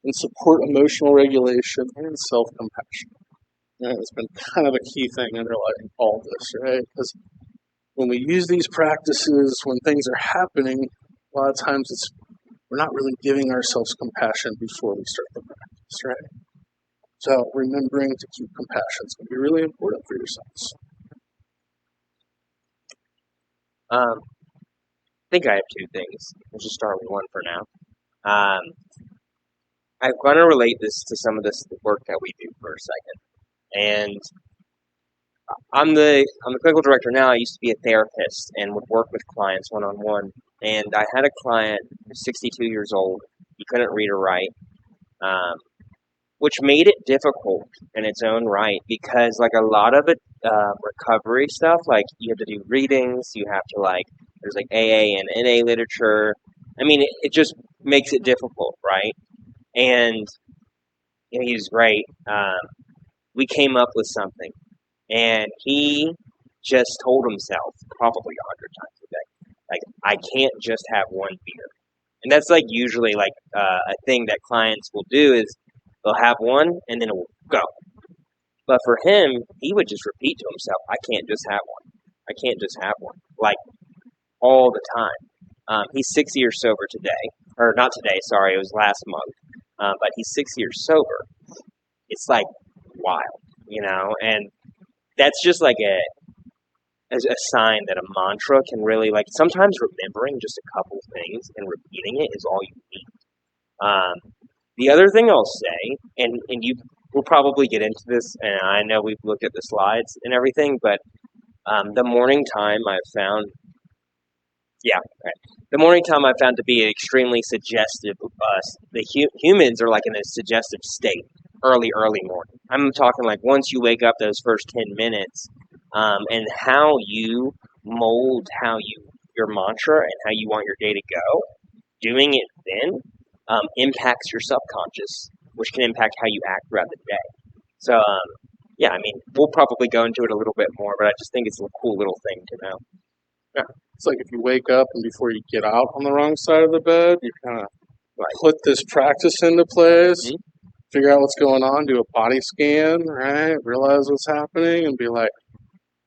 and support emotional regulation and self-compassion. Right? It's been kind of a key thing underlying all this, right? Because when we use these practices, when things are happening, a lot of times we're not really giving ourselves compassion before we start the practice, right? So remembering to keep compassion is going to be really important for yourselves. I think I have two things. We'll just start with one for now. I'm going to relate this to some of this work that we do for a second. And I'm the clinical director now. I used to be a therapist and would work with clients one-on-one. And I had a client who's 62 years old. He couldn't read or write, which made it difficult in its own right because, like, a lot of it, recovery stuff, like, you have to do readings, you have to, like, there's, like, AA and NA literature. I mean, it just makes it difficult, right? And he was great. We came up with something, and he just told himself probably 100 times a day, like, I can't just have one beer. And that's, like, usually, like, a thing that clients will do is they'll have one and then it will go. But for him, he would just repeat to himself, I can't just have one. I can't just have one. Like, all the time. He's 6 years sober today. Or not today, sorry, it was last month. But he's 6 years sober. It's, like, wild, And that's just like a sign that a mantra can really, like, sometimes remembering just a couple things and repeating it is all you need. The other thing I'll say, and we'll probably get into this, and I know we've looked at the slides and everything, but the morning time I've found to be extremely suggestive of us. The humans are like in a suggestive state early morning. I'm talking like once you wake up those first 10 minutes, and how you mold your mantra and how you want your day to go, doing it then impacts your subconscious, which can impact how you act throughout the day. So, I mean, we'll probably go into it a little bit more, but I just think it's a cool little thing to know. Yeah, it's like if you wake up and before you get out on the wrong side of the bed, you kind of put this practice into place, figure out what's going on, do a body scan, right? Realize what's happening, and be like,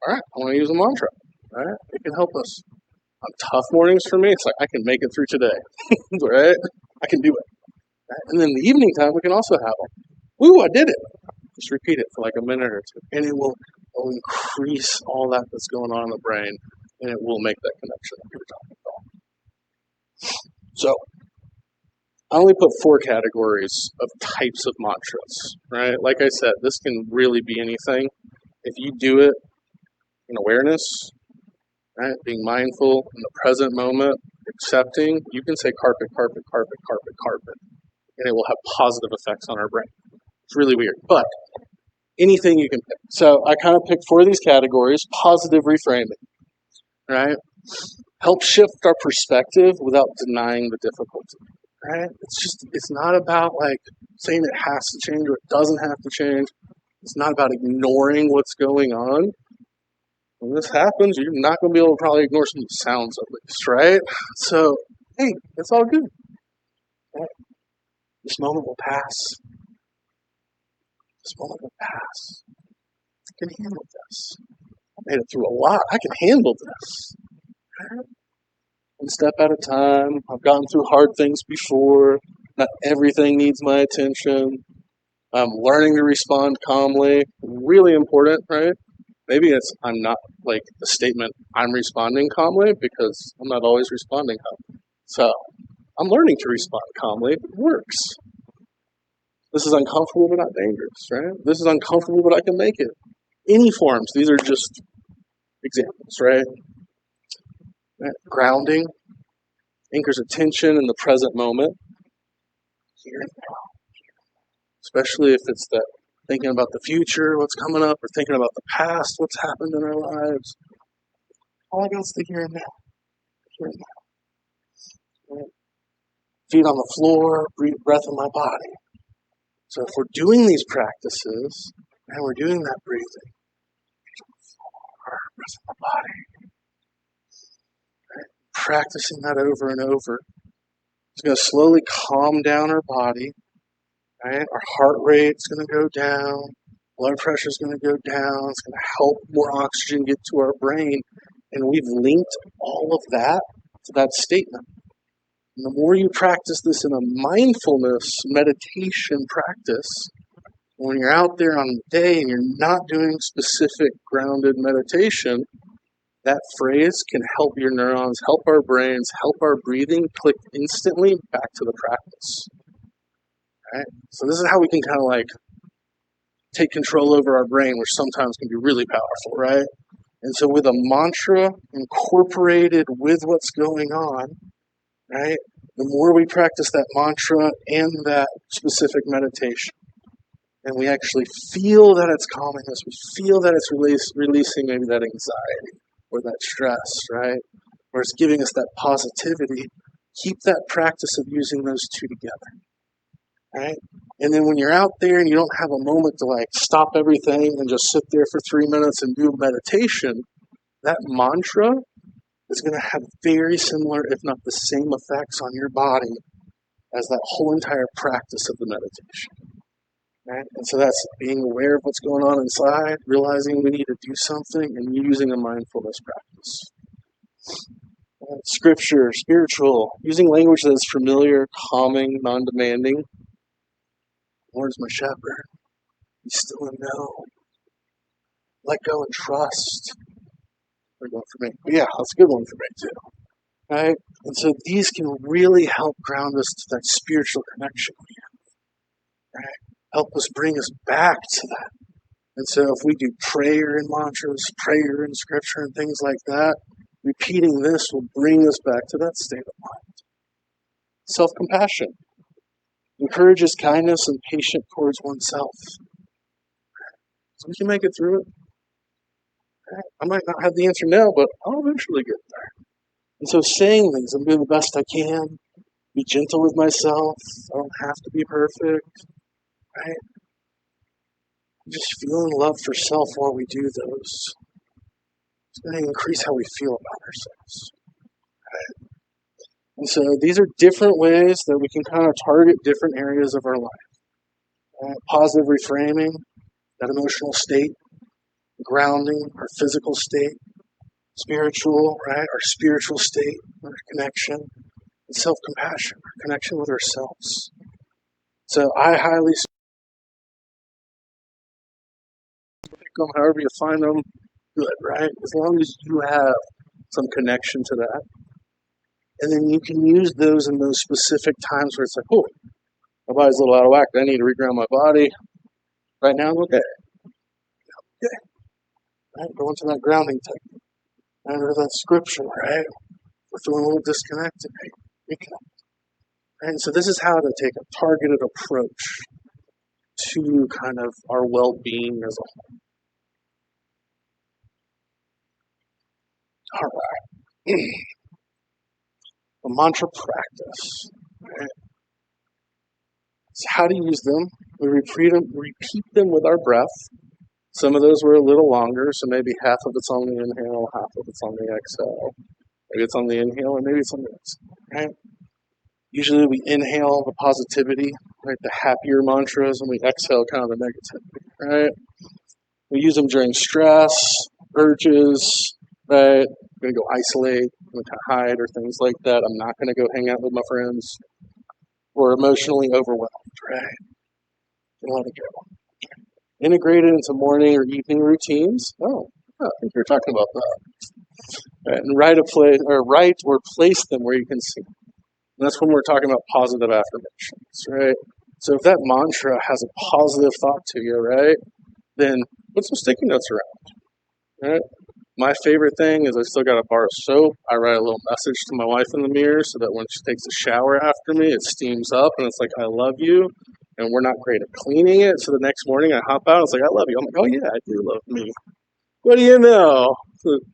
all right, I want to use a mantra, right? It can help us. On tough mornings for me, it's like I can make it through today, right? I can do it. Right? And then the evening time, we can also have them. Woo, I did it. Just repeat it for like a minute or two, and it will increase all that's going on in the brain, and it will make that connection that you were talking about. So, I only put 4 categories of types of mantras, right? Like I said, this can really be anything. If you do it in awareness, right, being mindful in the present moment, accepting, you can say carpet, carpet, carpet, carpet, carpet, and it will have positive effects on our brain. It's really weird, but anything you can pick. So I kind of picked 4 of these categories. Positive reframing, right? help shift our perspective without denying the difficulty, right? It's not about like saying it has to change or it doesn't have to change. It's not about ignoring what's going on. When this happens, you're not going to be able to probably ignore some of the sounds at least, right? So, hey, it's all good. Right? This moment will pass. This moment will pass. I can handle this. I made it through a lot. I can handle this. Right? One step at a time. I've gotten through hard things before. Not everything needs my attention. I'm learning to respond calmly. Really important, right? Maybe I'm not like the statement, I'm responding calmly, because I'm not always responding calmly. So I'm learning to respond calmly. It works. This is uncomfortable but not dangerous, right? This is uncomfortable but I can make it. Any forms. These are just examples, right? Grounding anchors attention in the present moment. Here and now. Especially if it's that thinking about the future, what's coming up, or thinking about the past, what's happened in our lives. All I got is the here and now. Here and now. Right? Feet on the floor, breath in my body. So if we're doing these practices, and we're doing that breathing, feet on the floor, breath in my body, right? Practicing that over and over, it's going to slowly calm down our body. Right? Our heart rate's going to go down. Blood pressure's going to go down. It's going to help more oxygen get to our brain. And we've linked all of that to that statement. And the more you practice this in a mindfulness meditation practice, when you're out there on the day and you're not doing specific grounded meditation, that phrase can help your neurons, help our brains, help our breathing click instantly back to the practice. Right? So this is how we can kind of like take control over our brain, which sometimes can be really powerful, right? And so with a mantra incorporated with what's going on, right, the more we practice that mantra and that specific meditation, and we actually feel that it's calming us, we feel that it's releasing maybe that anxiety or that stress, right? Or it's giving us that positivity, keep that practice of using those two together. Right? And then when you're out there and you don't have a moment to like stop everything and just sit there for 3 minutes and do meditation, that mantra is going to have very similar, if not the same effects on your body as that whole entire practice of the meditation. Right? And so that's being aware of what's going on inside, realizing we need to do something, and using a mindfulness practice. Scripture, spiritual, using language that is familiar, calming, non-demanding. Lord is my shepherd. Be still and know. Let go and trust. Good one for me. But yeah, that's a good one for me too. Right? And so these can really help ground us to that spiritual connection we have. Right? Help us bring us back to that. And so if we do prayer and mantras, prayer and scripture and things like that, repeating this will bring us back to that state of mind. Self-compassion encourages kindness and patience towards oneself. So we can make it through it. I might not have the answer now, but I'll eventually get there. And so saying things, I'm doing the best I can, be gentle with myself, I don't have to be perfect, right? Just feeling love for self while we do those. It's going to increase how we feel about ourselves. Right? And so these are different ways that we can kind of target different areas of our life. Positive reframing, that emotional state, grounding, our physical state, spiritual, right? Our spiritual state, our connection, and self-compassion, our connection with ourselves. So I highly pick them however you find them good, right? As long as you have some connection to that. And then you can use those in those specific times where it's like, oh, my body's a little out of whack. I need to reground my body. Right now, I'm okay. Okay. Right? Go into that grounding technique. Under that scripture, right? We're feeling a little disconnected. Right? Reconnect. Right? And so this is how to take a targeted approach to kind of our well-being as a whole. All right. A mantra practice. Right? So how to use them? We repeat them with our breath. Some of those were a little longer, so maybe half of it's on the inhale, half of it's on the exhale. Maybe it's on the inhale, or maybe it's on the exhale. Right? Usually we inhale the positivity, right, the happier mantras, and we exhale kind of the negativity, right? We use them during stress, urges, right? I'm going to go isolate, I'm going to hide, or things like that. I'm not going to go hang out with my friends. Or emotionally overwhelmed, right? And let it go. Integrated into morning or evening routines. Oh, I think you're talking about that. Right? And write or place them where you can see. And that's when we're talking about positive affirmations, right? So if that mantra has a positive thought to you, right, then put some sticky notes around, right? My favorite thing is I still got a bar of soap. I write a little message to my wife in the mirror so that when she takes a shower after me, it steams up and it's like, I love you. And we're not great at cleaning it. So the next morning I hop out, it's like, I love you. I'm like, oh yeah, I do love me. What do you know?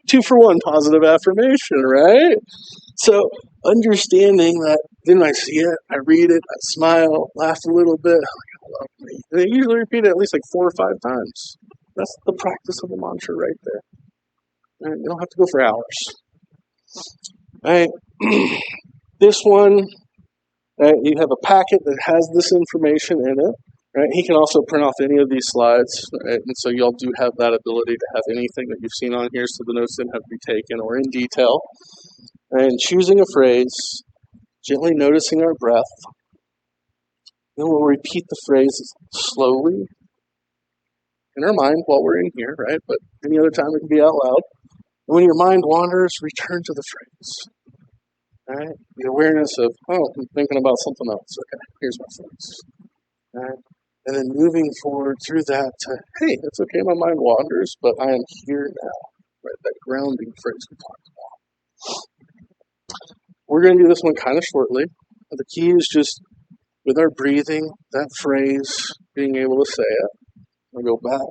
2-for-1 positive affirmation, right? So understanding that, then I see it, I read it, I smile, laugh a little bit, I love me. And I usually repeat it at least like 4 or 5 times. That's the practice of a mantra right there. Right? You don't have to go for hours. Right? This one, you have a packet that has this information in it. Right? He can also print off any of these slides, right? And so y'all do have that ability to have anything that you've seen on here, so the notes didn't have to be taken or in detail. And choosing a phrase, gently noticing our breath. Then we'll repeat the phrase slowly in our mind while we're in here, right? But any other time it can be out loud. And when your mind wanders, return to the phrase. Right? The awareness of, oh, I'm thinking about something else. Okay, here's my phrase. Right? And then moving forward through that to, hey, it's okay, my mind wanders, but I am here now. Right? That grounding phrase we talked about. We're going to do this one kind of shortly. The key is just with our breathing, that phrase, being able to say it. I'm going to go back.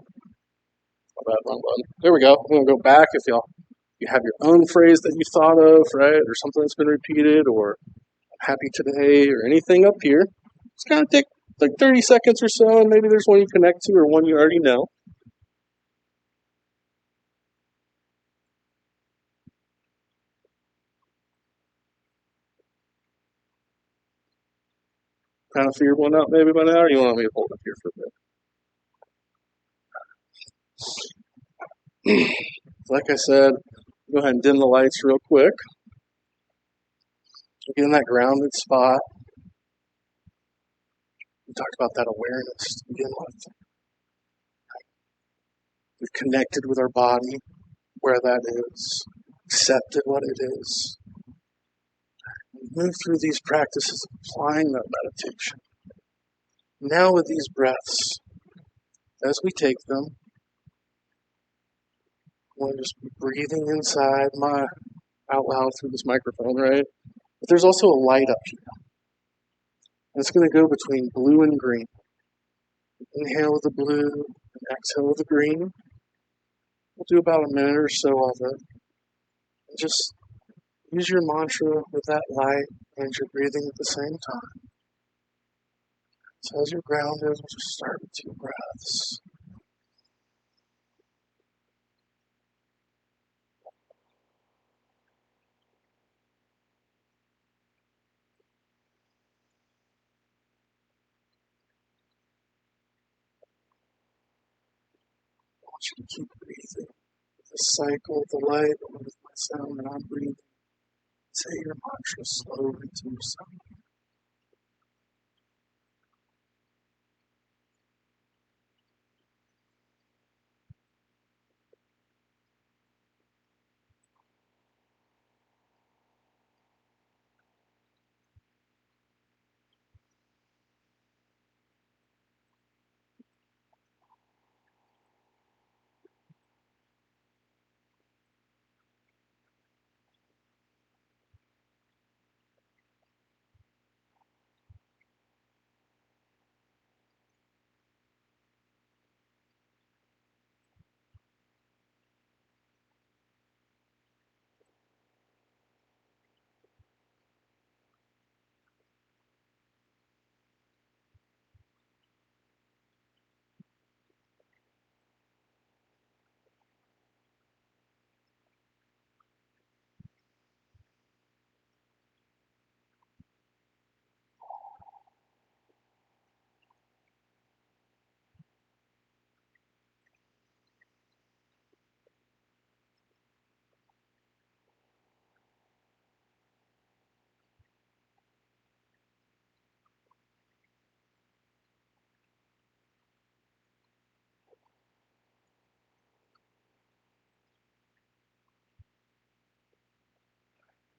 Wrong button. There we go. I'm going to go back if you have your own phrase that you thought of, right? Or something that's been repeated, or I'm happy today, or anything up here. Just kind of take like 30 seconds or so, and maybe there's one you connect to or one you already know. Kind of figured one out maybe by now, or you want me to hold up here for a bit? Like I said, go ahead and dim the lights real quick. Get in that grounded spot. We talked about that awareness to begin with. We've connected with our body, where that is, accepted what it is. We move through these practices, applying that meditation. Now with these breaths, as we take them, we'll just be breathing inside out loud through this microphone, right? But there's also a light up here. And it's going to go between blue and green. Inhale with the blue and exhale with the green. We'll do about a minute or so of it. And just use your mantra with that light and your breathing at the same time. So as you're grounded, we'll just start with 2 breaths. I want you to keep breathing. The cycle, the light, with my sound, and I'm breathing. Say your mantra slowly to yourself.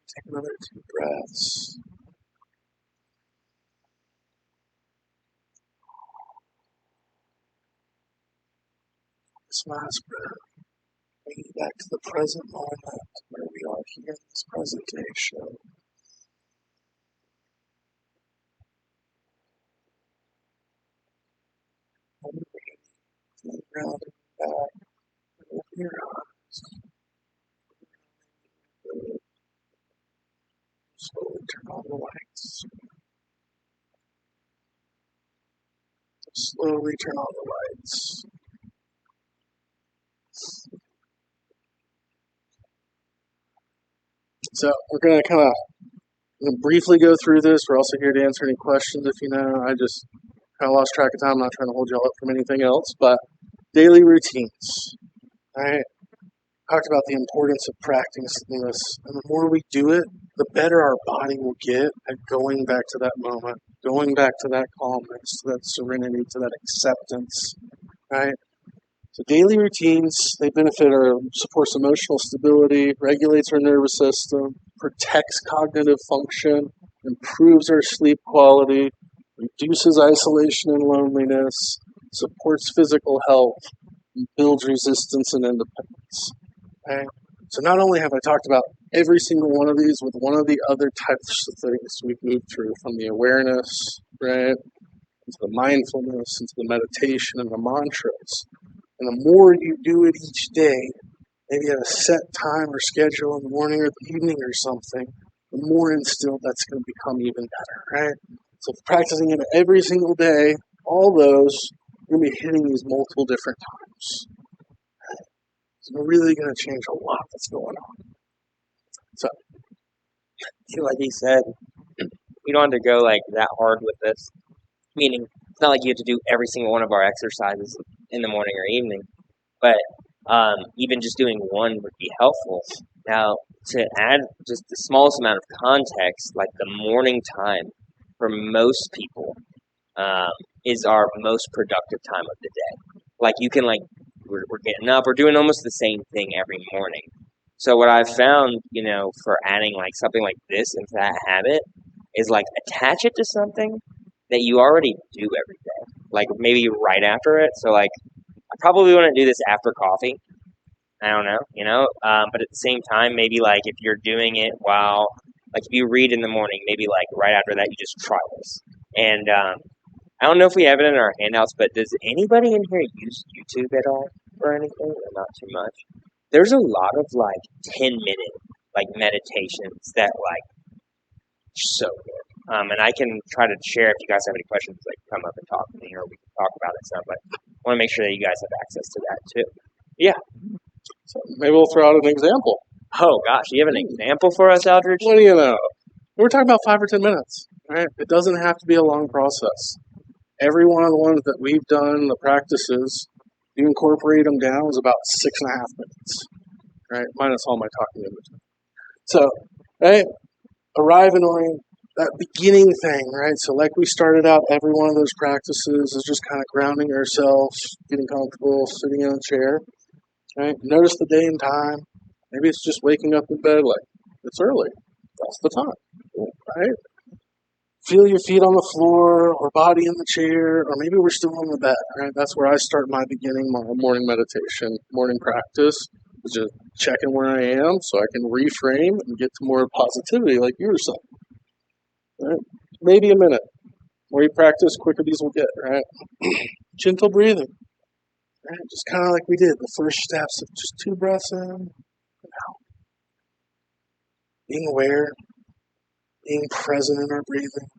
Take another 2 breaths. This last breath, bring you back to the present moment where we are here in this presentation. And breathe, grounded back, and open your eyes. Slowly turn on the lights. Slowly turn on the lights. So we're going to kind of briefly go through this. We're also here to answer any questions if you know. I just kind of lost track of time. I'm not trying to hold y'all up from anything else, but daily routines. All right. Talked about the importance of practicing this. And the more we do it, the better our body will get at going back to that moment, going back to that calmness, to that serenity, to that acceptance, right? So daily routines, they benefit or supports emotional stability, regulates our nervous system, protects cognitive function, improves our sleep quality, reduces isolation and loneliness, supports physical health, and builds resistance and independence. Okay? So not only have I talked about every single one of these with one of the other types of things we've moved through, from the awareness, right, into the mindfulness, into the meditation and the mantras. And the more you do it each day, maybe at a set time or schedule in the morning or the evening or something, the more instilled that's going to become even better, right? So practicing it every single day, all those, you're going to be hitting these multiple different times. It's really going to change a lot that's going on. So, Like he said, we don't have to go like that hard with this. Meaning, it's not like you have to do every single one of our exercises in the morning or evening, but even just doing one would be helpful. Now, to add just the smallest amount of context, like the morning time for most people is our most productive time of the day. Like you can we're getting up, we're doing almost the same thing every morning. So what I've found, for adding like something like this into that habit is like attach it to something that you already do every day, like maybe right after it. So like I probably wouldn't do this after coffee. I don't know, but at the same time, maybe like if you're doing it while, like if you read in the morning, maybe like right after that, you just try this. And I don't know if we have it in our handouts, but does anybody in here use YouTube at all or anything? Or not too much. There's a lot of like 10-minute like meditations that like so good. And I can try to share if you guys have any questions, like come up and talk to me, or we can talk about it some. But I want to make sure that you guys have access to that too. Yeah. So maybe we'll throw out an example. Oh gosh, do you have an example for us, Aldridge? What do you know? We're talking about 5 or 10 minutes, right? It doesn't have to be a long process. Every one of the ones that we've done, the practices, you incorporate them down, is about 6.5 minutes, right? Minus all my talking in between. So, right, arrive and orient, that beginning thing, right? So like we started out, every one of those practices is just kind of grounding ourselves, getting comfortable, sitting in a chair, right? Notice the day and time. Maybe it's just waking up in bed like, it's early. That's the time, right? Feel your feet on the floor or body in the chair, or maybe we're still on the bed, right? That's where I start my beginning, my morning meditation, morning practice, is just checking where I am so I can reframe and get to more positivity like you were saying, right? Maybe a minute. The more you practice, quicker these will get, right? Gentle breathing, right? Just kind of like we did, the first steps of just 2 breaths in and out. Being aware, being present in our breathing,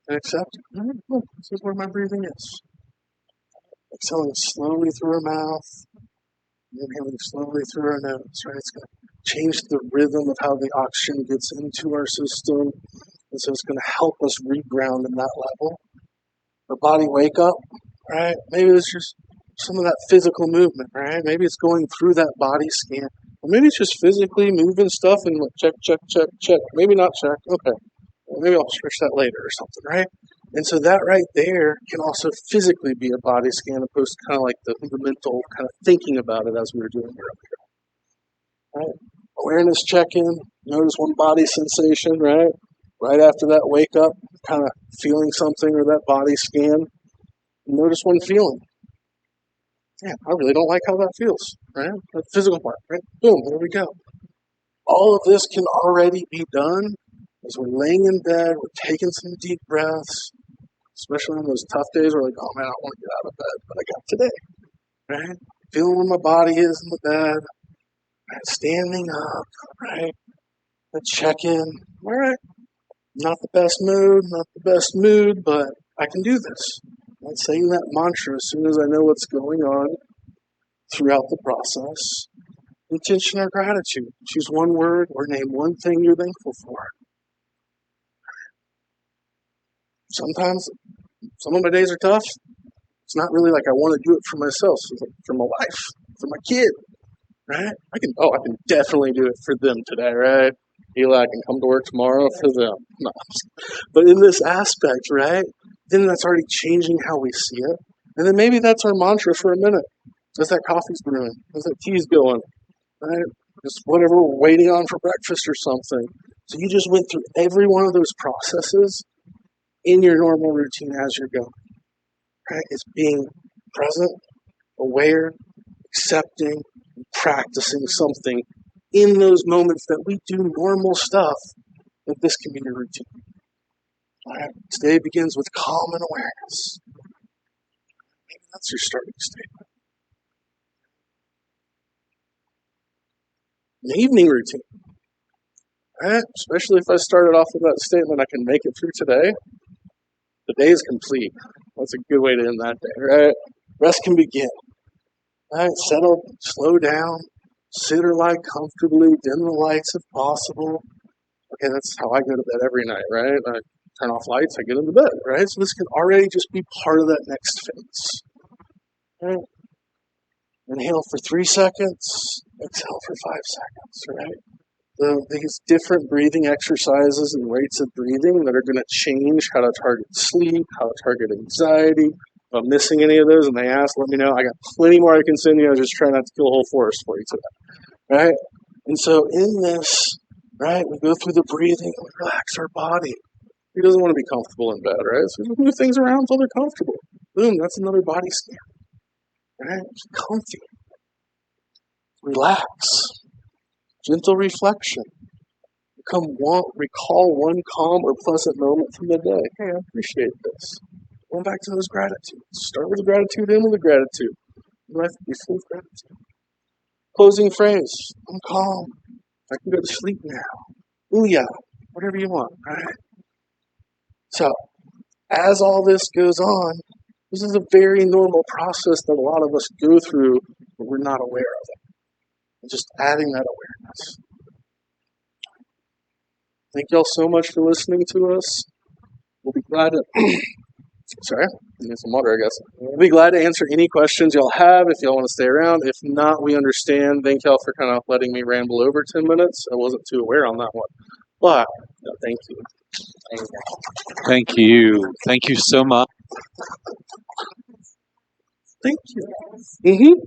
and accepting. Look, this is where my breathing is. Exhaling slowly through our mouth, inhaling slowly through our nose, right? It's going to change the rhythm of how the oxygen gets into our system, and so it's going to help us reground in that level. Our body wake up, right? Maybe it's just some of that physical movement, right? Maybe it's going through that body scan. Or maybe it's just physically moving stuff and like check, check, check, check. Maybe not check. Okay. Well, maybe I'll switch that later or something, right? And so that right there can also physically be a body scan opposed to kind of like the mental kind of thinking about it as we were doing earlier. Right? awareness check-in. Notice one body sensation, right? Right after that wake up, kind of feeling something or that body scan. Notice one feeling. Yeah, I really don't like how that feels, right? The physical part, right? Boom, there we go. All of this can already be done as we're laying in bed, we're taking some deep breaths, especially on those tough days where we're like, oh man, I don't want to get out of bed, but I got today, right? Feeling where my body is in the bed, right? Standing up, right? A check-in, all right, not the best mood, but I can do this. I'm saying that mantra as soon as I know what's going on throughout the process. Intention or gratitude. Choose one word or name one thing you're thankful for. Sometimes some of my days are tough. It's not really like I want to do it for myself. It's like for my wife, for my kid, right? I can definitely do it for them today, right? Eli, I can come to work tomorrow for them. No. But in this aspect, right? Then that's already changing how we see it. And then maybe that's our mantra for a minute. As that coffee's brewing, as that tea's going, right? Just whatever we're waiting on for breakfast or something. So you just went through every one of those processes in your normal routine as you're going. Right? It's being present, aware, accepting, and practicing something in those moments that we do normal stuff, that this can be your routine. All right? Today begins with calm and awareness. Maybe that's your starting statement. An evening routine. Right? Especially if I started off with that statement, I can make it through today. The day is complete. That's a good way to end that day, right? Rest can begin. Right? Settle, slow down, sit or lie comfortably, dim the lights if possible. Okay, that's how I go to bed every night, right? I turn off lights, I get into bed, right? So this can already just be part of that next phase. Right? Inhale for 3 seconds, exhale for 5 seconds, right? These different breathing exercises and rates of breathing that are going to change how to target sleep, how to target anxiety. If I'm missing any of those and they ask, let me know. I got plenty more I can send you. I was just trying not to kill a whole forest for you today, right? And so in this, right, we go through the breathing and we relax our body. Who doesn't want to be comfortable in bed, right? So we move things around until they're comfortable. Boom, that's another body scan, right? Just comfy. Relax. Gentle reflection. Recall one calm or pleasant moment from the day. Hey, I appreciate this. Going back to those gratitudes. Start with gratitude, end with gratitude. Life will be full of gratitude. Closing phrase. I'm calm. I can go to sleep now. Ooh yeah. Whatever you want, right? So, as all this goes on, this is a very normal process that a lot of us go through, but we're not aware of it. And just adding that awareness. Thank y'all so much for listening to us. We'll be glad to... Sorry, I need some water, I guess. We'll be glad to answer any questions y'all have if y'all want to stay around. If not, we understand. Thank y'all for kind of letting me ramble over 10 minutes. I wasn't too aware on that one. But, no, thank you. Thank you. Thank you so much. Thank you.